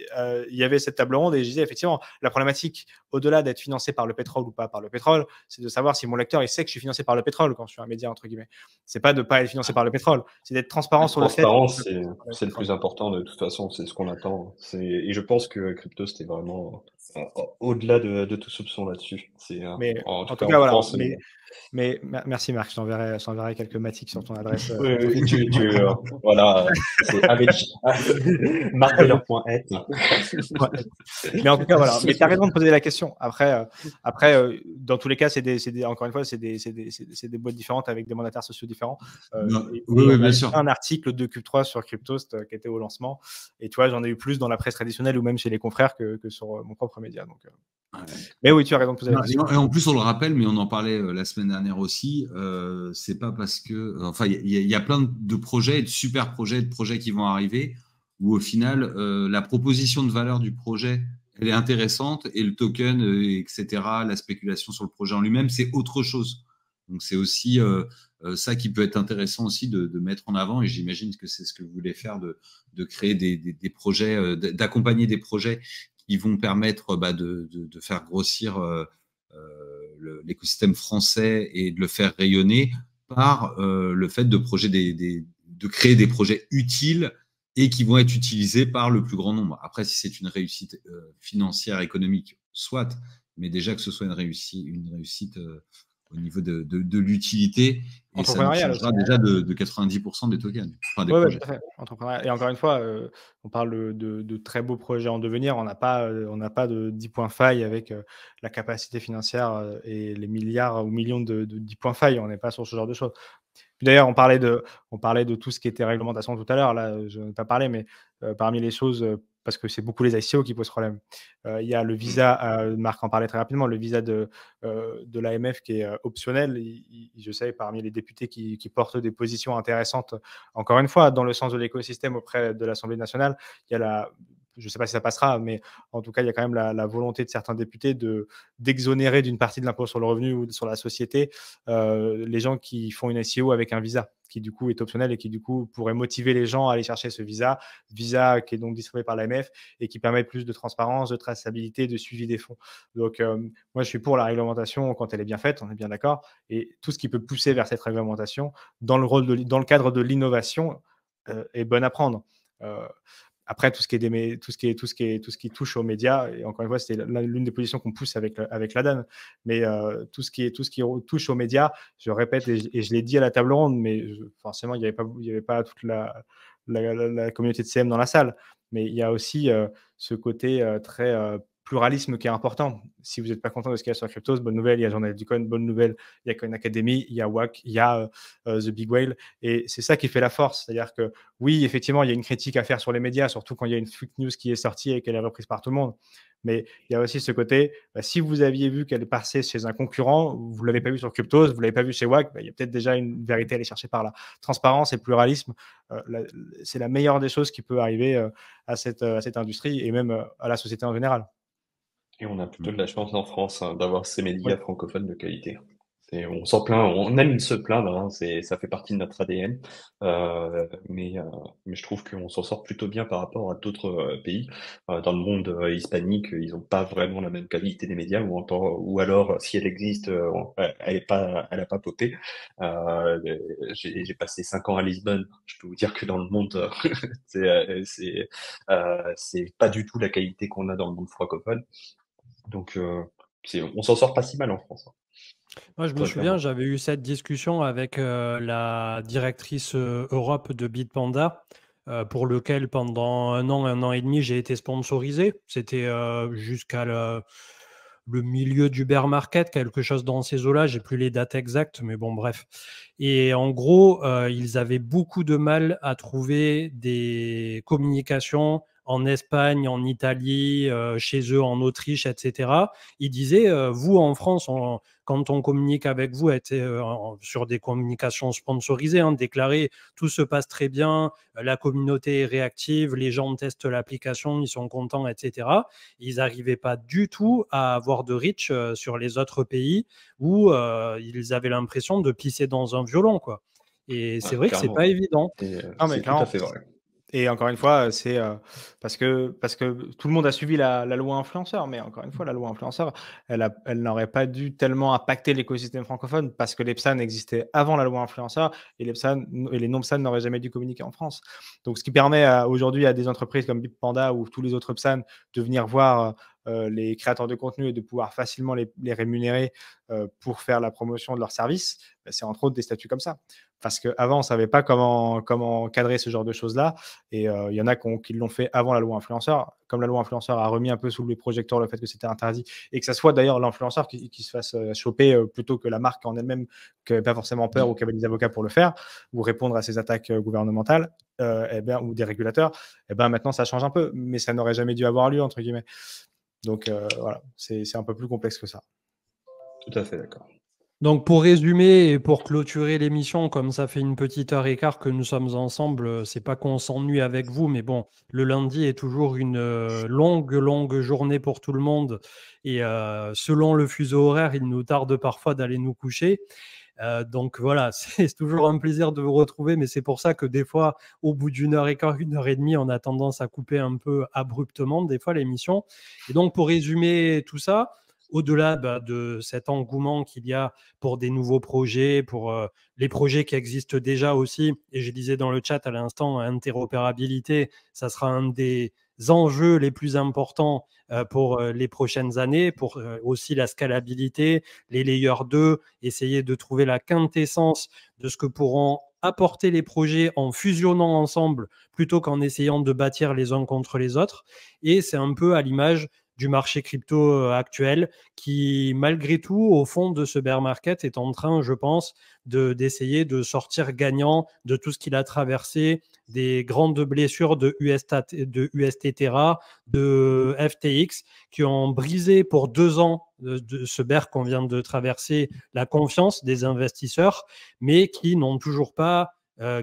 il y avait cette table ronde et je disais effectivement, la problématique, au-delà d'être financé par le pétrole ou pas par le pétrole, c'est de savoir si mon lecteur il sait que je suis financé par le pétrole quand je suis un média, entre guillemets. C'est pas de pas être financé par le pétrole, c'est d'être transparent sur le fait. C'est le plus important de toute façon, c'est ce qu'on attend. Et je pense que Crypto, c'était vraiment au-delà de tout soupçon là-dessus. Mais en tout cas, voilà. Mais merci Marc, je t'enverrai quelques matiques sur ton adresse. Oui, voilà, c'est avec marcdeller.net. Mais en tout cas, voilà. Mais tu as raison de poser la question. Après, dans tous les cas, encore une fois, c'est des boîtes différentes avec des mandataires sociaux différents. Oui, bien sûr. Un article de Cube3 sur Cryptost qui était au lancement. Et tu vois, j'en ai eu plus dans la presse traditionnelle ou même chez les confrères que sur mon propre média. Donc, mais oui, tu as raison de poser la question. Et en plus, on le rappelle, mais on en parlait la semaine dernière aussi, c'est pas parce que… Enfin, il y a plein de projets, de super projets, de projets qui vont arriver, où au final, la proposition de valeur du projet, elle est intéressante, et le token, etc., la spéculation sur le projet en lui-même, c'est autre chose. Donc, c'est aussi ça qui peut être intéressant aussi de mettre en avant, et j'imagine que c'est ce que vous voulez faire, de créer des projets, d'accompagner des projets qui vont permettre de faire grossir l'écosystème français et de le faire rayonner par le fait de créer des projets utiles et qui vont être utilisés par le plus grand nombre. Après, si c'est une réussite financière, économique, soit, mais déjà que ce soit une réussite au niveau de l'utilité, et ça nous Entrepreneurial changera aussi. déjà de 90% des tokens, enfin des Ouais, projets. tout à fait. Entrepreneurial. Et encore une fois, on parle de très beaux projets en devenir. On n'a pas de 10 points failles avec la capacité financière et les milliards ou millions de 10 points failles. On n'est pas sur ce genre de choses. Puis d'ailleurs, on parlait de tout ce qui était réglementation tout à l'heure. Là, je n'en ai pas parlé, mais parmi les choses, parce que c'est beaucoup les ICO qui posent problème. Il y a le visa, Marc en parlait très rapidement, le visa de l'AMF qui est optionnel. Je sais, parmi les députés qui portent des positions intéressantes, encore une fois, dans le sens de l'écosystème auprès de l'Assemblée nationale, il y a je ne sais pas si ça passera, mais en tout cas, il y a quand même la volonté de certains députés d'exonérer d'une partie de l'impôt sur le revenu ou sur la société les gens qui font une SEO avec un visa qui du coup est optionnel et qui du coup pourrait motiver les gens à aller chercher ce visa qui est donc distribué par l'AMF et qui permet plus de transparence, de traçabilité, de suivi des fonds. Donc moi je suis pour la réglementation quand elle est bien faite, on est bien d'accord, et tout ce qui peut pousser vers cette réglementation dans le cadre de l'innovation est bon à prendre. Après, tout ce qui touche aux médias, et encore une fois, c'était l'une des positions qu'on pousse avec l'ADAN, mais tout ce qui touche aux médias, je répète, et je l'ai dit à la table ronde, mais forcément, il n'y avait pas toute la communauté de CM dans la salle, mais il y a aussi ce côté très pluralisme qui est important. Si vous n'êtes pas content de ce qu'il y a sur Cryptos, bonne nouvelle, il y a Journal du Coin, bonne nouvelle, il y a Coin Academy, il y a WAC, il y a The Big Whale, et c'est ça qui fait la force. C'est-à-dire que oui, effectivement, il y a une critique à faire sur les médias, surtout quand il y a une fake news qui est sortie et qu'elle est reprise par tout le monde. Mais il y a aussi ce côté, si vous aviez vu qu'elle passait chez un concurrent, vous ne l'avez pas vu sur Cryptos, vous ne l'avez pas vu chez WAC, il y a peut-être déjà une vérité à aller chercher par là. Transparence et pluralisme, c'est la meilleure des choses qui peut arriver à cette industrie et même à la société en général. Et on a plutôt de la chance en France d'avoir ces médias francophones de qualité. On s'en plaint, on aime se plaindre, hein, ça fait partie de notre ADN, mais je trouve qu'on s'en sort plutôt bien par rapport à d'autres pays. Dans le monde hispanique, ils n'ont pas vraiment la même qualité des médias, ou alors si elle existe, elle a pas popé. J'ai passé 5 ans à Lisbonne. Je peux vous dire que dans le monde, c'est pas du tout la qualité qu'on a dans le monde francophone. Donc, on s'en sort pas si mal en France. Moi, je me souviens, j'avais eu cette discussion avec la directrice Europe de Bitpanda, pour lequel pendant un an et demi, j'ai été sponsorisé. C'était jusqu'à le milieu du bear market, quelque chose dans ces eaux-là. J'ai plus les dates exactes, mais bon, bref. Et en gros, ils avaient beaucoup de mal à trouver des communications en Espagne, en Italie, chez eux en Autriche, etc. Ils disaient, vous en France, quand on communique avec vous sur des communications sponsorisées, déclarées, tout se passe très bien, la communauté est réactive, les gens testent l'application, ils sont contents, etc. Ils n'arrivaient pas du tout à avoir de reach sur les autres pays où ils avaient l'impression de pisser dans un violon, quoi. Et c'est vrai que c'est pas évident. C'est tout à fait vrai. Et encore une fois, c'est parce que tout le monde a suivi la loi influenceur, mais encore une fois, la loi influenceur, elle n'aurait pas dû tellement impacter l'écosystème francophone parce que les PSAN existaient avant la loi influenceur et les non-PSAN n'auraient jamais dû communiquer en France. Donc, ce qui permet aujourd'hui à des entreprises comme Bitpanda ou tous les autres PSAN de venir voir les créateurs de contenu et de pouvoir facilement les rémunérer pour faire la promotion de leurs services, c'est entre autres des statuts comme ça. Parce qu'avant, on ne savait pas comment cadrer ce genre de choses-là. Et il y en a qui l'ont fait avant la loi influenceur. Comme la loi influenceur a remis un peu sous les projecteurs le fait que c'était interdit et que ça soit d'ailleurs l'influenceur qui se fasse choper plutôt que la marque en elle-même qui n'avait pas forcément peur ou qui avait des avocats pour le faire ou répondre à ces attaques gouvernementales ou des régulateurs, maintenant ça change un peu. Mais ça n'aurait jamais dû avoir lieu, entre guillemets. Donc voilà, c'est un peu plus complexe que ça. Tout à fait d'accord. Donc pour résumer et pour clôturer l'émission, comme ça fait une petite heure et quart que nous sommes ensemble, c'est pas qu'on s'ennuie avec vous, mais bon, le lundi est toujours une longue journée pour tout le monde. Et selon le fuseau horaire, il nous tarde parfois d'aller nous coucher. Donc voilà, c'est toujours un plaisir de vous retrouver, mais c'est pour ça que des fois, au bout d'une heure et quart, une heure et demie, on a tendance à couper un peu abruptement, des fois, l'émission. Et donc pour résumer tout ça, au-delà de cet engouement qu'il y a pour des nouveaux projets, pour les projets qui existent déjà aussi, et je disais dans le chat à l'instant, interopérabilité, ça sera un des enjeux les plus importants pour les prochaines années, pour aussi la scalabilité, les layers 2, essayer de trouver la quintessence de ce que pourront apporter les projets en fusionnant ensemble plutôt qu'en essayant de bâtir les uns contre les autres. Et c'est un peu à l'image du marché crypto actuel qui, malgré tout, au fond de ce bear market, est en train, je pense, d'essayer de sortir gagnant de tout ce qu'il a traversé, des grandes blessures de UST Terra, de FTX, qui ont brisé pour 2 ans de ce bear qu'on vient de traverser la confiance des investisseurs, mais qui n'ont toujours pas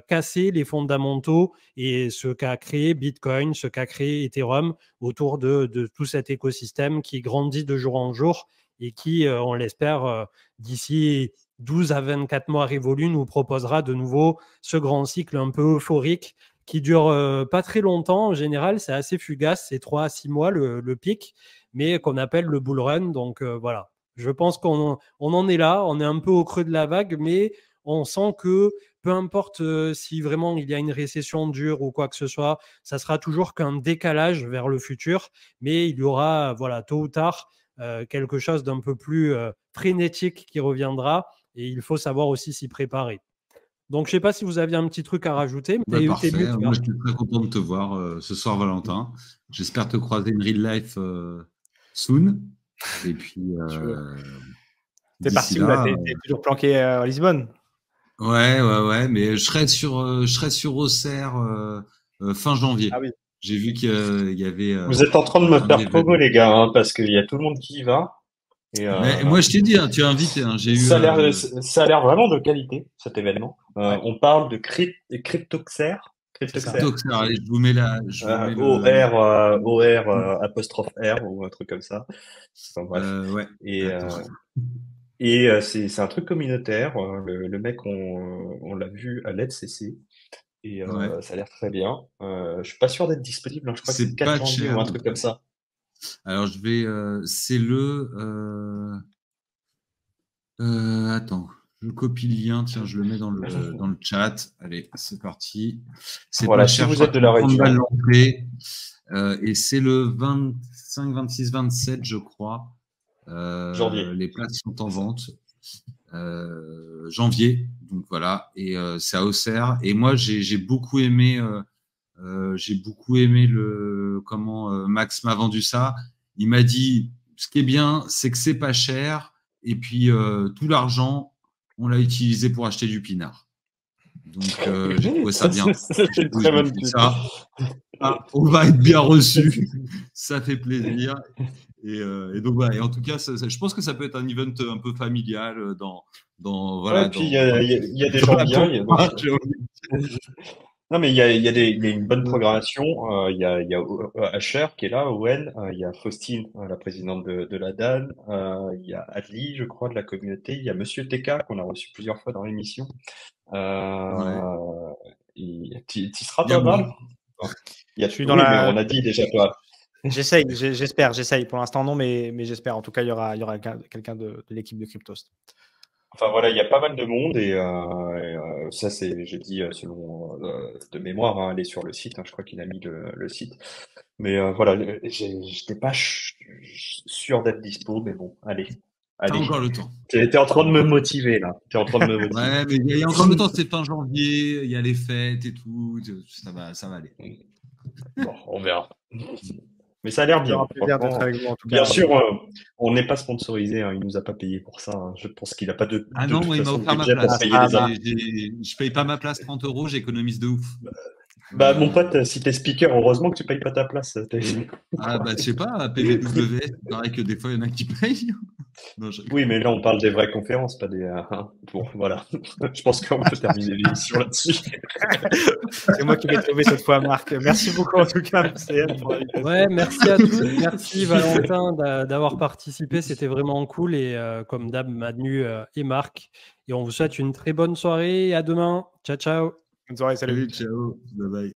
casser les fondamentaux et ce qu'a créé Bitcoin, ce qu'a créé Ethereum autour de tout cet écosystème qui grandit de jour en jour et qui, on l'espère, d'ici 12 à 24 mois révolus, nous proposera de nouveau ce grand cycle un peu euphorique qui dure pas très longtemps. En général, c'est assez fugace, c'est 3 à 6 mois le pic, mais qu'on appelle le bull run. Donc voilà, je pense qu'on en est là, on est un peu au creux de la vague, mais on sent que peu importe si vraiment il y a une récession dure ou quoi que ce soit, ça sera toujours qu'un décalage vers le futur, mais il y aura, voilà, tôt ou tard, quelque chose d'un peu plus frénétique qui reviendra et il faut savoir aussi s'y préparer. Donc, je ne sais pas si vous aviez un petit truc à rajouter. Mais parfait. Moi, je suis très content de te voir ce soir, Valentin. J'espère te croiser in real life soon. Et puis, t'es parti où là? T'es toujours planqué à Lisbonne? Ouais, mais je serai sur Auxerre fin janvier. Ah oui. J'ai vu qu'il y avait. Vous êtes en train de me faire promo, les gars, hein, parce qu'il y a tout le monde qui y va. Et, mais moi, je t'ai dit, hein, tu es invité. Hein, ça a l'air vraiment de qualité, cet événement. Ouais. On parle de Cryptoxer. Allez, je vous mets la. OR apostrophe R ou un truc comme ça. Enfin, bref. Ouais. Et c'est un truc communautaire. Le mec, on l'a vu à l'EDCC. Et ça a l'air très bien. Je suis pas sûr d'être disponible. Hein. Je crois que c'est le 4 janvier ou un truc comme ça. Alors, je vais. C'est le. Attends, je copie le lien. Tiens, je le mets dans le chat. Allez, c'est parti. C'est voilà, pas cher. Si vous êtes de la région. Et c'est le 25, 26, 27, je crois. Janvier. Les places sont en vente. Janvier, donc voilà, et c'est à Auxerre. Et moi, j'ai beaucoup aimé comment Max m'a vendu ça. Il m'a dit, ce qui est bien, c'est que c'est pas cher, et puis tout l'argent, on l'a utilisé pour acheter du pinard. Donc j'ai trouvé ça bien. C'est une très bonne pub. On va être bien reçu, ça fait plaisir. Et donc voilà. Et en tout cas, je pense que ça peut être un event un peu familial voilà. Ouais, puis il y a des gens bien. Non, mais il y a une bonne programmation. Il y a Asher qui est là, Owen. Il y a Faustine, la présidente de la DAN. Il y a Adli, je crois, de la communauté. Il y a Monsieur TK qu'on a reçu plusieurs fois dans l'émission. Tu seras pas mal. Je suis dans mais on a dit déjà toi. J'essaye. Pour l'instant, non, mais j'espère. En tout cas, il y aura quelqu'un de l'équipe de Cryptost. Enfin voilà, il y a pas mal de monde et ça c'est, j'ai dit selon de mémoire, hein, elle est sur le site. Hein, je crois qu'il a mis le site. Mais voilà, j'étais pas sûr d'être dispo, mais bon, allez. T'as encore le temps. T'es en train de me motiver là. Ouais, mais il y a encore le temps. C'est fin janvier, il y a les fêtes et tout. Ça va aller. Bon, on verra. Mais ça a l'air bien. Bien sûr, on n'est pas sponsorisé. Hein, il nous a pas payé pour ça. Hein. Je pense qu'il n'a pas de. Ah non, il m'a offert ma place. Je paye pas ma place 30 €, j'économise de ouf. Bah, mon pote, si t'es speaker, heureusement que tu payes pas ta place. Ah, bah, je sais pas, PVW, c'est pareil que des fois, il y en a qui payent. Non, Oui, mais là, on parle des vraies conférences, pas des. Bon, voilà. Je pense qu'on peut terminer l'émission là-dessus. C'est moi qui l'ai trouvé cette fois, Marc. Merci beaucoup, en tout cas. Ouais, merci à tous. Merci, Valentin, d'avoir participé. C'était vraiment cool. Et comme d'hab, Manu et Marc. Et on vous souhaite une très bonne soirée. Et à demain. Ciao, ciao. Bonne soirée, salut. Ciao. Bye bye.